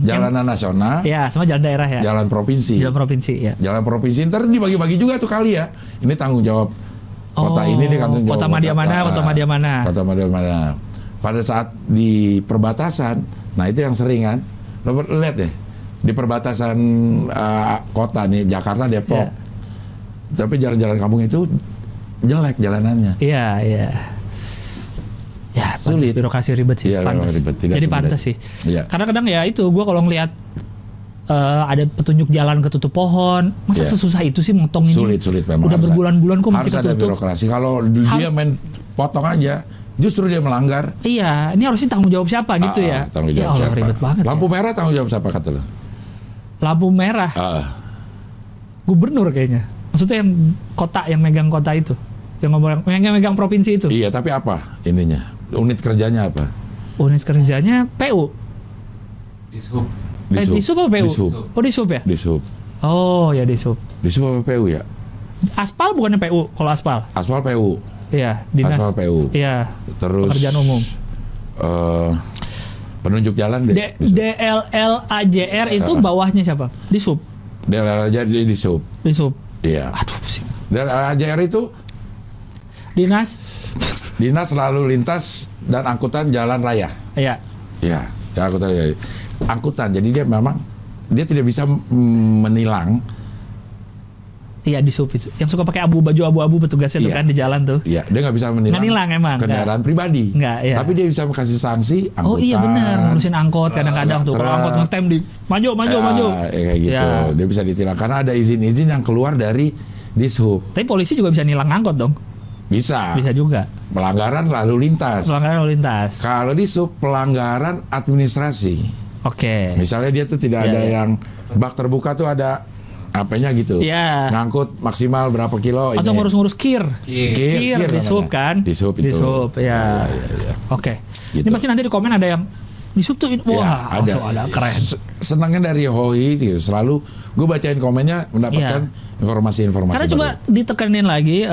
Jalanan nasional. Ya, sama jalan daerah ya. Jalan provinsi ya. Jalan provinsi ntar dibagi-bagi juga tuh kali ya. Ini tanggung jawab kota ini tanggung jawab kota Madia mana. Pada saat di perbatasan, nah itu yang sering kan. Lo lihat deh di perbatasan kota nih Jakarta Depok. Tapi jalan-jalan kampung itu jelek jalanannya. Iya. Ya, sulit. Birokrasi ribet sih. Pantas. Jadi pantas sih. Ya. Karena kadang ya itu, gue kalau ngelihat ada petunjuk jalan ketutup pohon, masa sesusah itu sih motong ini? Sulit memang. Udah berbulan-bulan kok masih ketutup. Harus ada birokrasi. Kalau dia main potong aja, justru dia melanggar. Iya, ini harusnya tanggung jawab siapa gitu ya? Tanggung jawab siapa? Ribet banget. Lampu merah tanggung jawab siapa kata lo? Lampu merah. Gubernur kayaknya. Maksudnya yang kota, yang megang kota itu, yang megang provinsi itu. Iya, tapi apa ininya? Unit kerjanya apa? Unit kerjanya PU. Dishub. Dishub apa PU? Dishub. Oh, Dishub ya? Dishub. Oh, ya Dishub. Dishub apa PU ya? Aspal bukannya PU kalau aspal? Aspal PU. Iya, dinas. Aspal PU. Iya. Terus pekerjaan umum. Penunjuk jalan DLLAJR itu bawahnya siapa? Dishub. DLLAJR Dishub. Dishub. Iya. Aduh, pusing. DLLAJR itu Dinas Lalu Lintas dan Angkutan Jalan Raya. Iya. Iya, angkutan raya. Angkutan. Jadi dia memang tidak bisa menilang. Iya, Dishub itu. Yang suka pakai baju abu-abu petugasnya tuh kan di jalan tuh. Iya, dia nggak bisa menilang emang kendaraan pribadi. Enggak, iya. Tapi dia bisa kasih sanksi angkutan. Oh iya benar, ngurusin angkot kadang-kadang tuh. Kalau angkot ngetem di maju. Kayak gitu. Ya. Dia bisa ditilang karena ada izin-izin yang keluar dari Dishub. Tapi polisi juga bisa nilang angkot dong. Bisa juga. Pelanggaran lalu lintas. Kalau di sub pelanggaran administrasi. Oke. Misalnya dia tuh tidak ada yang bak terbuka tuh ada Apanya gitu. Iya. Ngangkut maksimal berapa kilo. Atau ngurus-ngurus kir di sub kan. Di sub itu. Di sub, ya. Oke. Gitu. Ini pasti nanti di komen ada yang di sub tuh, wah ada keren. Senangnya dari Hoi gitu, selalu gue bacain komennya mendapatkan informasi-informasi. Karena coba ditekenin lagi,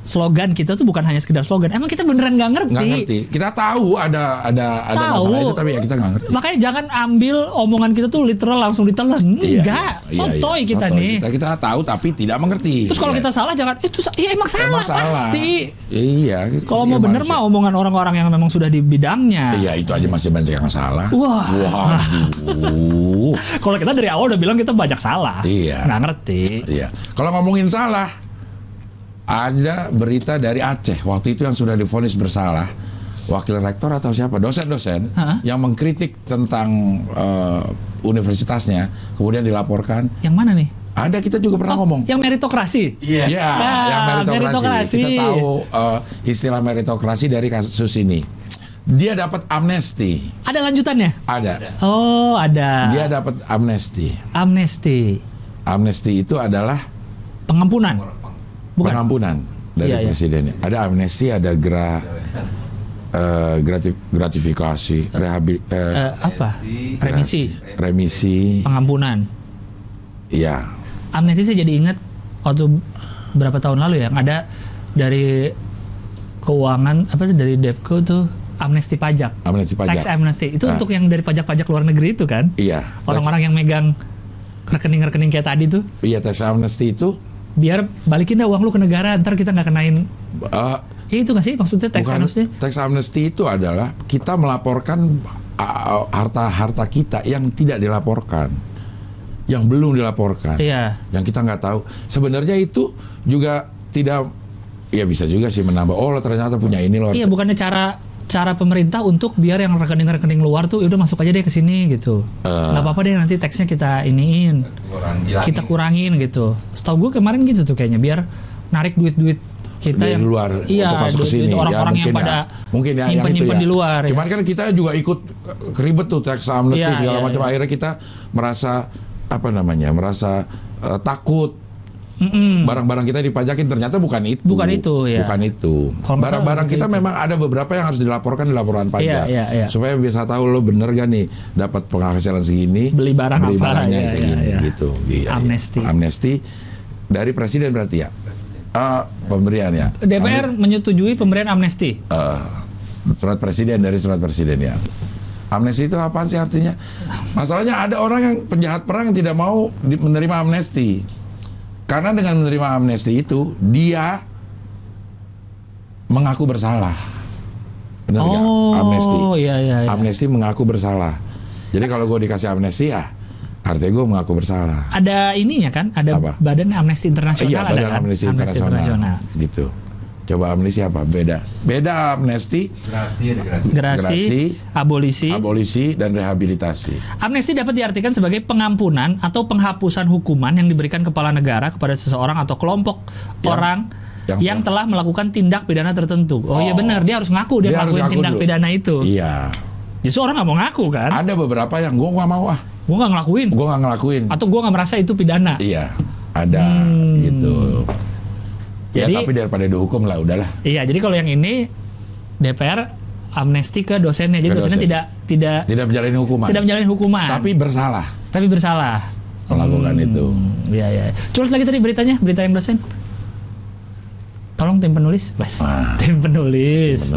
slogan kita tuh bukan hanya sekedar slogan. Emang kita beneran nggak ngerti. Nggak ngerti. Kita tahu ada masalah itu, tapi ya kita nggak ngerti. Makanya jangan ambil omongan kita tuh literal langsung ditelan. Enggak, sotoy kita nih. Kita tahu tapi tidak mengerti. Terus kalau kita salah jangan itu emang salah pasti. Iya. Kalau mau bener mah omongan orang-orang yang memang sudah di bidangnya. Iya, itu aja masih banyak yang salah. Wah. Kalau kita dari awal udah bilang kita banyak salah. Iya. Nggak ngerti. Iya. Kalau ngomongin salah, ada berita dari Aceh waktu itu yang sudah divonis bersalah, wakil rektor atau siapa, dosen-dosen yang mengkritik tentang universitasnya, kemudian dilaporkan. Yang mana nih? Ada, kita juga pernah ngomong. Yang meritokrasi? Iya. Yang meritokrasi. Kita tahu istilah meritokrasi dari kasus ini. Dia dapat amnesti. Ada lanjutannya? Ada. Oh, ada. Dia dapat amnesti. Amnesti itu adalah pengampunan. Bukan. Pengampunan dari presiden. Ada amnesti, ada gratifikasi, remisi, pengampunan. Iya. Amnesti saya jadi ingat waktu berapa tahun lalu ya, yang ada dari keuangan dari Depko tuh amnesti pajak. Tax amnesty. Itu untuk yang dari pajak-pajak luar negeri itu kan? Iya. Orang-orang yang megang rekening-rekening kayak tadi tuh. Iya, tax amnesty itu biar balikin dah uang lu ke negara, ntar kita nggak kenain. Itu nggak sih maksudnya tax amnesty? Tax amnesty itu adalah kita melaporkan harta kita yang tidak dilaporkan, yang belum dilaporkan, yang kita nggak tahu. Sebenarnya itu juga tidak, ya bisa juga sih menambah. Oh, ternyata punya ini loh. Iya, bukannya cara pemerintah untuk biar yang rekening-rekening luar tuh udah masuk aja deh ke sini gitu. Nggak apa-apa deh nanti teksnya kita iniin. Kita kurangin gitu. Setahu gue kemarin gitu tuh kayaknya, biar narik duit-duit kita dari yang luar untuk masuk ke sini. Orang-orang yang pada nyimpen di luar. Cuman kan kita juga ikut keribet tuh tax amnesty segala macam. Akhirnya kita merasa takut. Barang-barang kita dipajakin, ternyata bukan itu. Bukan itu. Barang-barang kita memang ada beberapa yang harus dilaporkan di laporan pajak. Supaya bisa tahu lo bener gak nih dapat penghasilan segini, beli barangnya segini gitu. Amnesti dari presiden berarti ya. Pemberian ya. DPR menyetujui pemberian amnesti. Surat presiden, dari surat presiden ya. Amnesti itu apa sih artinya? Masalahnya ada orang yang penjahat perang yang tidak mau menerima amnesti. Karena dengan menerima amnesti itu, dia mengaku bersalah. Benar nggak? Amnesti. Amnesti mengaku bersalah. Jadi kalau gue dikasih amnesti ya, artinya gue mengaku bersalah. Ada ininya kan? Ada Badan Amnesti Internasional. Iya, Badan Amnesti Internasional. Gitu. Coba amnesti apa? Beda amnesti. Gerasi, abolisi, dan rehabilitasi. Amnesti dapat diartikan sebagai pengampunan atau penghapusan hukuman yang diberikan kepala negara kepada seseorang atau kelompok orang yang telah melakukan tindak pidana tertentu. Iya benar, dia harus ngaku dia ngelakuin tindak pidana itu. Iya. Justru orang nggak mau ngaku kan? Ada beberapa yang gue nggak mau gue nggak ngelakuin. Atau gue nggak merasa itu pidana. Iya, ada gitu. Ya, jadi, tapi daripada dihukum lah, udahlah. Iya, jadi kalau yang ini DPR amnesti ke dosennya, jadi dosennya tidak menjalani hukuman. Tidak menjalani hukuman. Tapi bersalah. Melakukan itu. Iya. Coba lagi tadi berita yang dosen. Tolong tim penulis. Tim penulis.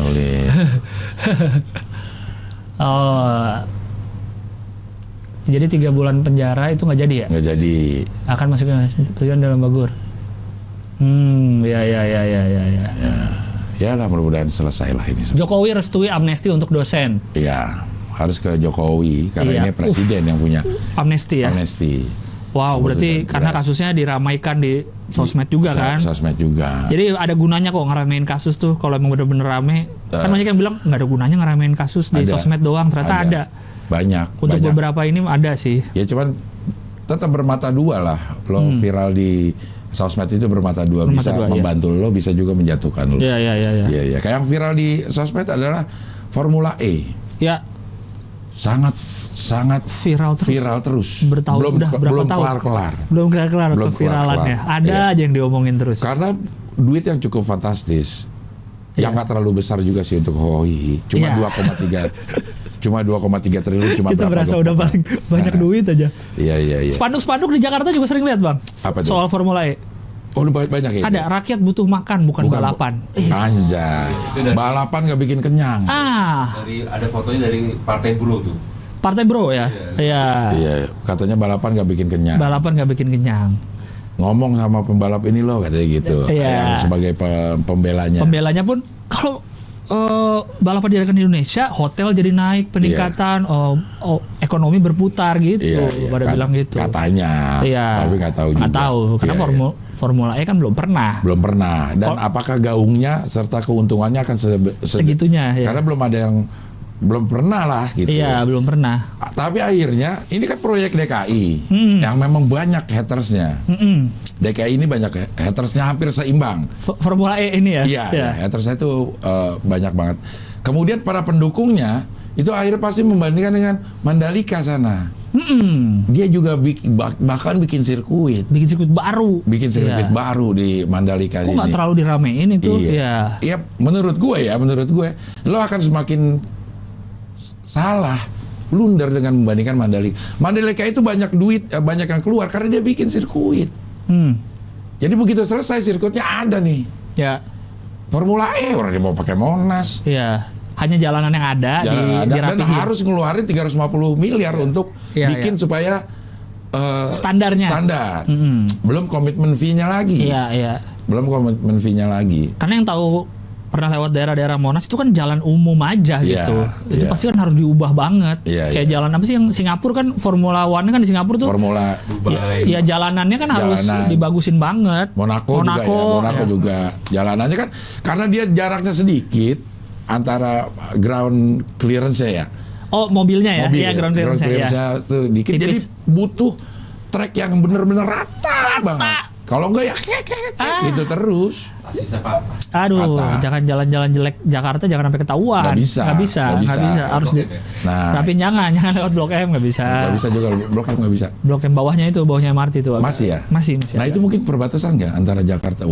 Jadi 3 bulan penjara itu nggak jadi ya? Nggak jadi. Akan masukkan dalam bagur. Ya lah, mudah-mudahan selesai lah ini. Jokowi restui amnesti untuk dosen. Iya, harus ke Jokowi karena ini presiden yang punya amnesti ya. Wow, berarti karena kasusnya diramaikan di sosmed juga kan? Sosmed juga. Jadi ada gunanya kok ngeramein kasus tuh kalau emang bener-bener rame. Kan banyak yang bilang nggak ada gunanya ngeramein kasus di sosmed doang. Ternyata ada. Banyak. Untuk beberapa ini ada sih. Ya cuman tetap bermata dua lah. Lo viral di sosmed itu bermata dua, bisa membantu lo, bisa juga menjatuhkan lo. Iya. Kayak yang viral di sosmed adalah Formula E. Ya. sangat viral terus. Bertahun, belum kelar-kelar. Belum kelar-kelar keviralannya. Ada aja yang diomongin terus. Karena duit yang cukup fantastis. Yang nggak terlalu besar juga sih untuk Hohi. Cuma 2,3. Cuma 2,3 triliun. Kita berasa udah paling banyak duit aja. Iya. Spanduk-spanduk di Jakarta juga sering lihat, Bang. Soal Formula E. Oh, banyak ya. Ada rakyat butuh makan, bukan balapan. Anjay. Balapan nggak bikin kenyang. Ada fotonya dari Partai Bro tuh. Partai Bro ya? Iya. Katanya balapan nggak bikin kenyang. Ngomong sama pembalap ini loh katanya gitu. Yang sebagai pembelanya. Pembelanya pun kalau balapan diadakan di Indonesia, hotel jadi naik, peningkatan, ekonomi berputar gitu. Pada bilang gitu. Katanya. Tapi nggak tahu juga. Nggak tahu karena Formula E kan belum pernah. Dan apakah gaungnya serta keuntungannya akan segitunya? Karena belum pernah lah gitu. Iya, belum pernah. Tapi akhirnya ini kan proyek DKI yang memang banyak hatersnya. DKI ini banyak hatersnya, hampir seimbang. Formula E ini ya? Iya. Hatersnya itu banyak banget. Kemudian para pendukungnya itu akhirnya pasti membandingkan dengan Mandalika sana. Dia juga bahkan bikin sirkuit baru. Bikin sirkuit baru di Mandalika ini. Kok nggak terlalu diramein itu? Iya. Menurut gue lo akan semakin salah, blunder dengan membandingkan Mandalika. Mandalika itu banyak duit, banyak yang keluar karena dia bikin sirkuit. Jadi begitu selesai sirkuitnya ada nih. Ya. Formula E orang dia mau pakai Monas. Iya. Hanya jalanan yang ada dan harus ngeluarin 350 miliar untuk bikin supaya standar. Belum komitmen fee-nya lagi. Iya. Belum komitmen fee-nya lagi. Karena yang tahu pernah lewat daerah-daerah Monas itu kan jalan umum aja gitu. Itu pasti kan harus diubah banget. Kayak jalan apa sih yang Singapura kan Formula One kan di Singapura tuh. Formula Dubai. Ya jalanannya kan harus dibagusin banget. Monaco juga. Jalanannya kan karena dia jaraknya sedikit antara ground clearance-nya ya. Oh, mobilnya ya? Iya, ground clearance-nya sedikit. Jadi butuh track yang benar-benar rata banget. Kalau enggak ya gitu terus. Aduh, jangan jalan-jalan jelek Jakarta jangan sampai ketahuan. Nggak bisa. Harus tapi jangan lewat Blok M, nggak bisa. Nggak bisa juga Blok M nggak bisa. Blok M bawahnya MRT itu. Masih ya? Masih. Nah itu mungkin perbatasan nggak antara Jakarta?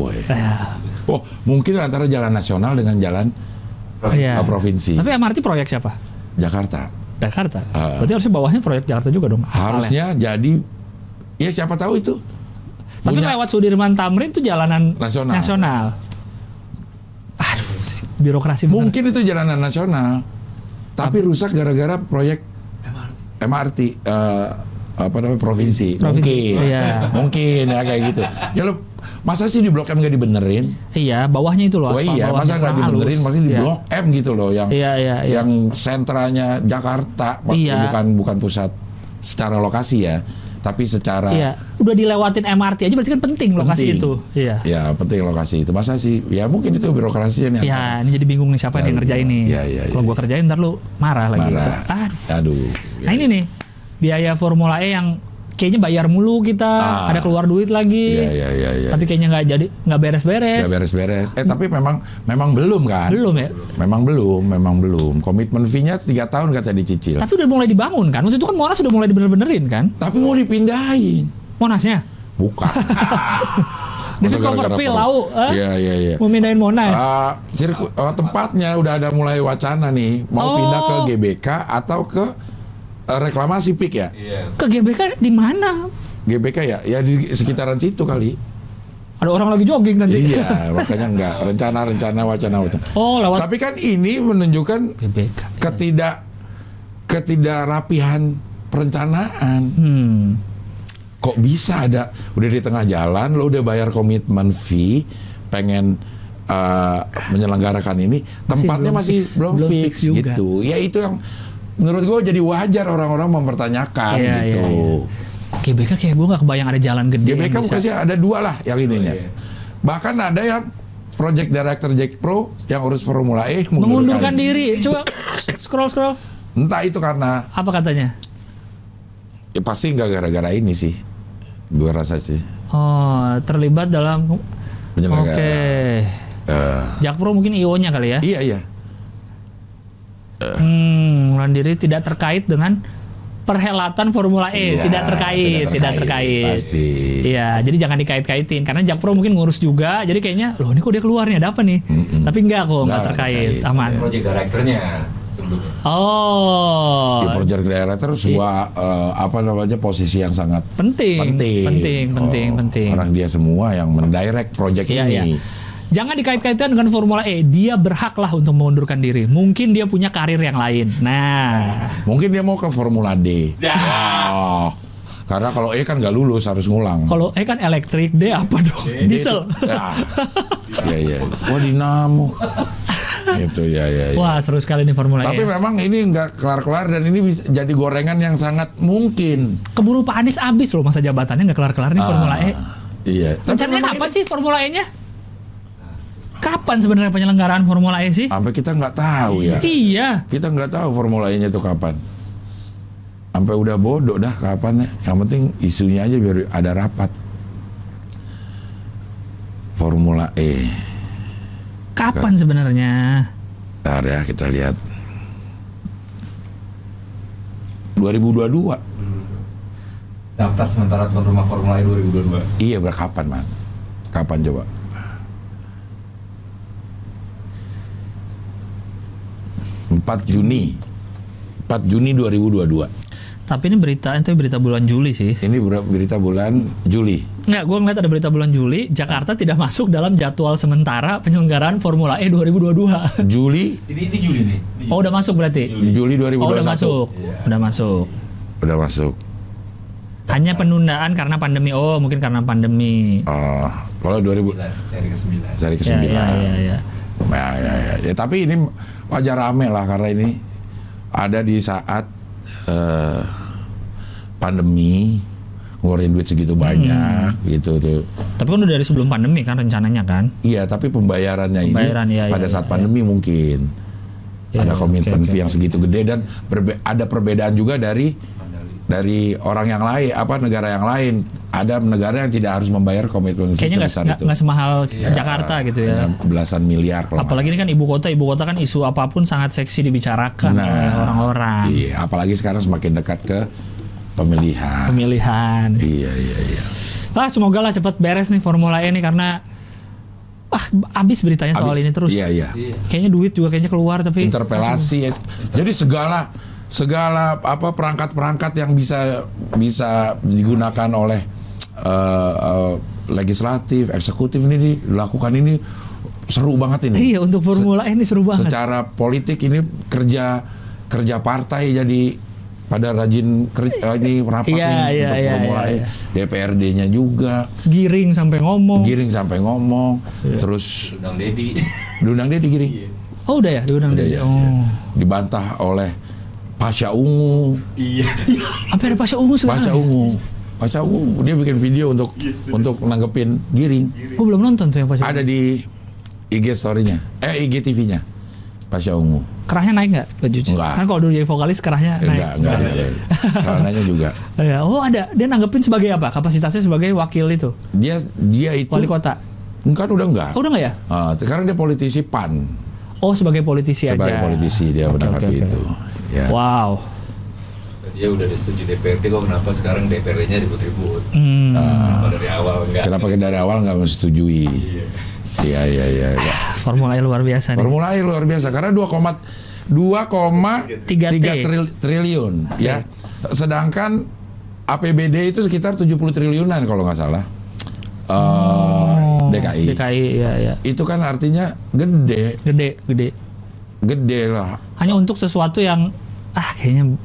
Mungkin antara jalan nasional dengan jalan provinsi. Tapi MRT proyek siapa? Jakarta. Berarti harusnya bawahnya proyek Jakarta juga dong. Harusnya jadi. Ya siapa tahu itu. Tapi lewat Sudirman Tamrin itu jalanan nasional. Aduh, birokrasi bener. Mungkin itu jalanan nasional. Tapi rusak gara-gara proyek MRT provinsi. Mungkin ya kayak gitu. Ya lo masa sih di Blok M nggak dibenerin? Iya, bawahnya itu loh. Masa nggak dibenerin? Maksudnya di Blok M gitu loh yang sentranya Jakarta, bukan pusat secara lokasi ya. Tapi secara udah dilewatin MRT aja berarti kan penting lokasi itu. Iya, penting lokasi itu. Masa sih? Ya mungkin itu birokrasinya nih. Ya, ini jadi bingung nih siapa yang ngerjain nih. Kalau gua kerjain ntar lu marah lagi gitu. Aduh. Nah, ini nih biaya Formula E yang kayaknya bayar mulu kita, ada keluar duit lagi. Iya. Tapi kayaknya nggak beres-beres. Tapi memang belum kan? Belum ya? Memang belum. Komitmen fee-nya 3 tahun katanya dicicil. Tapi udah mulai dibangun kan? Waktu itu kan Monas udah mulai dibener-benerin kan? Tapi mau dipindahin. Monasnya? Bukan. David Copperfield lau. Iya. Mau pindahin Monas. Tempatnya udah ada mulai wacana nih, mau pindah ke GBK atau ke reklamasi PIK ya? Ke GBK di mana? GBK ya di sekitaran situ kali. Ada orang lagi jogging nanti. Iya, makanya enggak. Rencana, wacana. Lewat. Tapi kan ini menunjukkan GBK, ketidakrapihan perencanaan. Kok bisa udah di tengah jalan, lo udah bayar komitmen fee, pengen menyelenggarakan ini, tempatnya masih belum fix gitu. Ya itu yang menurut gue jadi wajar orang-orang mempertanyakan gitu. GBK kayak gue nggak kebayang ada jalan gede. GBK bukan sih ada 2 lah yang ininya. Bahkan ada yang project director Jack Pro yang urus Formula E mengundurkan diri. Coba scroll. Entah itu karena apa katanya? Ya pasti nggak gara-gara ini sih. Gue rasa sih. Terlibat dalam penyelenggara. Jack Pro mungkin IO-nya kali ya? Iya. Mengundurkan diri tidak terkait dengan perhelatan Formula E, tidak terkait. Pasti. Iya, jadi jangan dikait-kaitin karena Jakpro mungkin ngurus juga, jadi kayaknya loh ini kok dia keluar nih, ada apa nih? Tapi enggak terkait, aman. Project directornya sebelumnya. Oh. Di project director sebuah posisi yang sangat penting. Orang dia semua yang mendirect project ini. Iya. Jangan dikait-kaitkan dengan Formula E. Dia berhak lah untuk mengundurkan diri. Mungkin dia punya karir yang lain. Nah, mungkin dia mau ke Formula D. Karena kalau E kan nggak lulus, harus ngulang. Kalau E kan elektrik, D apa dong? Diesel. Iya. Wah, dinamo. Itu ya. Wah, seru sekali nih Formula E. Tapi memang ini nggak kelar-kelar dan ini bisa jadi gorengan yang sangat mungkin. Keburu Pak Anies abis loh masa jabatannya, nggak kelar-kelar nih Formula E. Iya. Rencananya kapan sih Formula E-nya? Kapan sebenarnya penyelenggaraan Formula E sih? Sampai kita nggak tahu ya. Iya. Kita nggak tahu Formula E-nya itu kapan. Sampai udah bodoh dah kapan ya. Yang penting isunya aja biar ada rapat. Formula E. Kapan sebenarnya? Bentar ya, kita lihat. 2022. Daftar sementara tuan rumah Formula E 2022. Iya, berkapan, Man? Kapan coba? 4 Juni 2022. Tapi ini berita bulan Juli sih. Ini berita bulan Juli. Enggak, gue ngeliat ada berita bulan Juli, Jakarta tidak masuk dalam jadwal sementara penyelenggaraan Formula E 2022. Juli? Ini Juli nih. Oh, udah masuk berarti? Juli 2021. Oh, udah masuk. Iya. Udah masuk. Hanya penundaan karena pandemi. Oh, mungkin karena pandemi. Kalau 2000 seri ke-9. Iya. Ya, tapi ini wajar rame lah karena ini ada di saat pandemi, ngeluarin duit segitu banyak gitu tuh. Tapi kan udah dari sebelum pandemi kan rencananya kan? Iya, tapi pembayarannya ini pada saat pandemi mungkin ada komitmen fee yang segitu gede dan ada perbedaan juga dari orang yang lain, negara yang lain. Ada negara yang tidak harus membayar komitmen fee sebesar itu. Kayaknya nggak semahal Jakarta gitu ya. Belasan miliar. Apalagi ini kan ibu kota kan isu apapun sangat seksi dibicarakan oleh orang-orang. Iya, apalagi sekarang semakin dekat ke pemilihan. Iya. Semoga lah cepat beres nih Formula E ini karena abis beritanya soal ini terus. Iya. Kayaknya duit juga keluar tapi interpelasi. Jadi segala perangkat-perangkat yang bisa digunakan oleh legislatif, eksekutif ini dilakukan ini seru banget ini. Iya, untuk Formula E ini seru banget. Secara politik ini kerja partai jadi pada rajin ini rapat untuk Formula E. DPRD-nya juga. Giring sampai ngomong. Iya. Terus Diundang Dedi Giring. Oh, udah ya, diundang Dedi. Dibantah oleh Pasha Ungu. Iya. Apa ada Pasha Ungu sekarang? Pasha Ungu dia bikin video untuk nanggepin Giring. Oh, belum nonton tuh yang Pasha Ungu. Ada di IG story-nya. IG TV-nya. Pasha Ungu. Kerahnya naik nggak bajunya? Enggak. Kan kalau dulu jadi vokalis kerahnya naik. Enggak. Celananya juga. Ada. Dia nanggepin sebagai apa? Kapasitasnya sebagai wakil itu. Dia itu wali kota. Kan udah enggak. Oh, udah enggak ya? Sekarang dia politisi PAN. Oh, sebagai politisi aja. Sebagai politisi dia menanggapi itu. Ya. Wow. Dia udah disetujui DPRD, kok kenapa sekarang DPRD-nya ribut-ribut? Kenapa dari awal enggak? Kenapa dari awal enggak menyetujui? Iya. Formula E luar biasa nih. Formula E luar biasa karena 2,3 triliun ya. Sedangkan APBD itu sekitar 70 triliunan kalau nggak salah. DKI ya. Itu kan artinya gede lah. Hanya untuk sesuatu yang kayaknya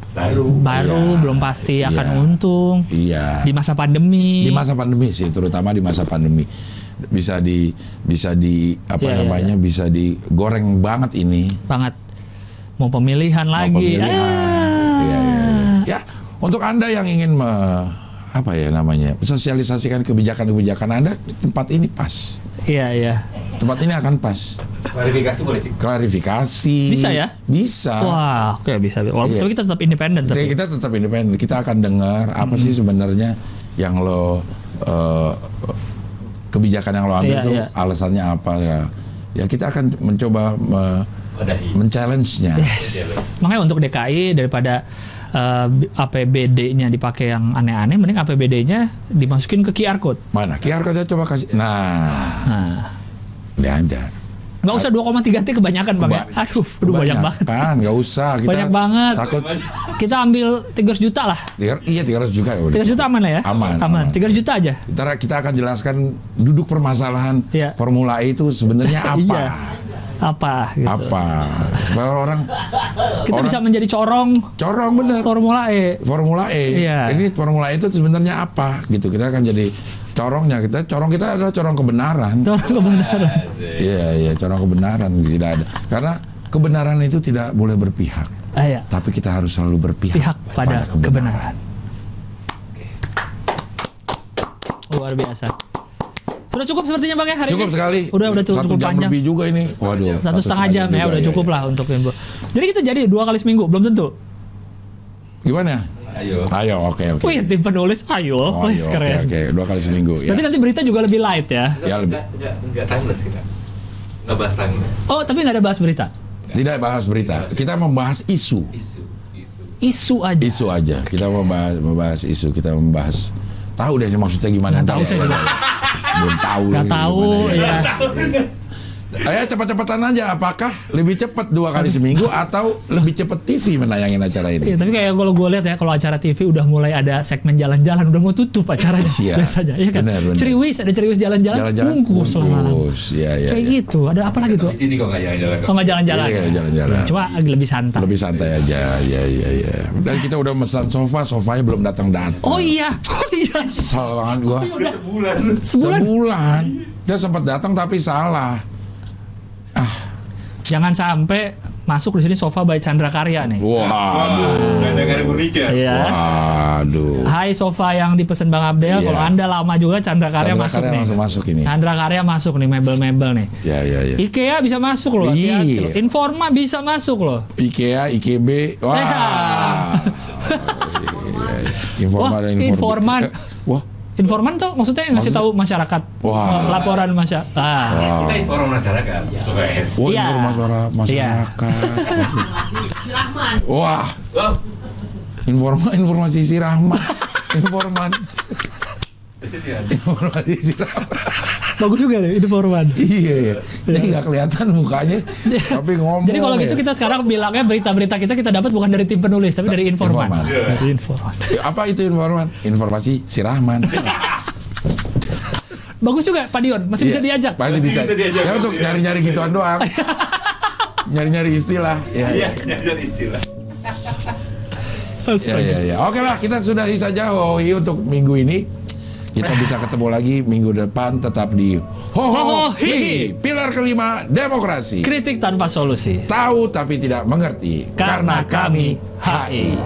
baru belum pasti akan untung. Iya. Di masa pandemi sih, terutama di masa pandemi bisa digoreng banget ini. Banget. Mau pemilihan lagi. Ya, untuk Anda yang ingin sosialisasikan kebijakan Anda, tempat ini pas. Iya. Tempat ini akan pas. Klarifikasi boleh? Klarifikasi. Bisa ya? Bisa. Wah, oke bisa. Tapi kita tetap independen. Kita tetap independen. Kita akan dengar apa sih sebenarnya yang kebijakan yang lo ambil alasannya apa ya. Ya kita akan mencoba men-challenge-nya. Makanya untuk DKI daripada APBD-nya dipakai yang aneh-aneh, mending APBD-nya dimasukin ke QR code. Mana? QR code-nya coba kasih. Nah. Ini ada. Nggak usah 2,3 T kebanyakan Bang ya. Aduh, banyak banget. Kan, nggak usah. Kita banyak banget. Takut. Kita ambil 300 juta lah. Iya, 300 juta ya udah. 300 juta aman lah ya? Aman. 300 juta aja. Kita akan jelaskan duduk permasalahan Formula E itu sebenarnya apa. Apa gitu. Apa? Supaya orang bisa menjadi corong bener Formula E. Iya. Ini Formula E itu sebenarnya apa gitu. Kita akan jadi corong kita adalah corong kebenaran. Iya, corong kebenaran tidak ada. Karena kebenaran itu tidak boleh berpihak. Tapi kita harus selalu berpihak pada kebenaran. Luar biasa. Sudah cukup sepertinya Bang ya hari cukup ini? Sekali. Udah cukup panjang. Lebih juga ini. Waduh. 1,5 jam ya udah cukup lah untuk info. Jadi kita jadi 2 kali seminggu, belum tentu. Gimana? Ayo, oke. Wih, tim penulis, ayo. Keren. Oke, 2 kali seminggu. Berarti nanti berita juga lebih light ya? Enggak timeless kita. Enggak bahas timeless. Oh, tapi nggak ada bahas berita? Tidak bahas berita. Kita membahas isu. Isu aja. Kita membahas isu. Kita membahas. Tahu deh maksudnya gimana? Nggak tahu saya juga. Belum tahu. Nggak tahu, ya. Ayo cepat-cepatan aja. Apakah lebih cepat 2 kali seminggu atau lebih cepat TV menayangin acara ini? Iya, tapi kayak kalau gue lihat ya, kalau acara TV udah mulai ada segmen jalan-jalan, udah mau tutup acaranya biasanya, ya kan? Bener. Ada ceriwis jalan-jalan, bungkus lama-lama. Iya. Kayak gitu. Ada apa lagi tuh? Di sini kok nggak jalan-jalan. Nggak jalan-jalan. Iya, jalan-jalan. Cuma lebih santai. Lebih santai aja. Iya. Dan kita udah mesan sofanya belum datang. Oh iya. Salah banget gua. Sebulan. Dia sempat datang tapi salah. Jangan sampai masuk di sini sofa by Chandra Karya nih. Waduh. Chandra Karya Furniture. Iya. Waduh. Hai sofa yang dipesen Bang Abdel. Kalau Anda lama juga Chandra Karya masuk nih. Masuk ini. Chandra Karya masuk nih, mebel-mebel nih. Iya. IKEA bisa masuk loh. Iya. Informa bisa masuk loh. IKEA, IKB. Wah. Informan. Wah. Informan tuh maksudnya ngasih tahu masyarakat. Laporan masyarakat. Kita inform masyarakat. Informasi masyarakat. Wah. Informasi si Rahmat. Informasi si Rahmat. Bagus juga deh, informan. Iya. Ini nggak kelihatan mukanya, tapi ngomong. Jadi kalau gitu kita sekarang bilangnya berita-berita kita dapat bukan dari tim penulis, tapi dari informan. Dari informan. Apa itu informan? Informasi si Rahman. Bagus juga Pak Dion, masih bisa diajak. Masih bisa. Ya untuk nyari-nyari gituan doang. Nyari-nyari istilah. Iya, nyari istilah. Ya. Oke lah, kita sudah saja untuk minggu ini. Kita bisa ketemu lagi minggu depan, tetap di Hi. Pilar kelima, demokrasi. Kritik tanpa solusi. Tahu tapi tidak mengerti. Karena kami HI.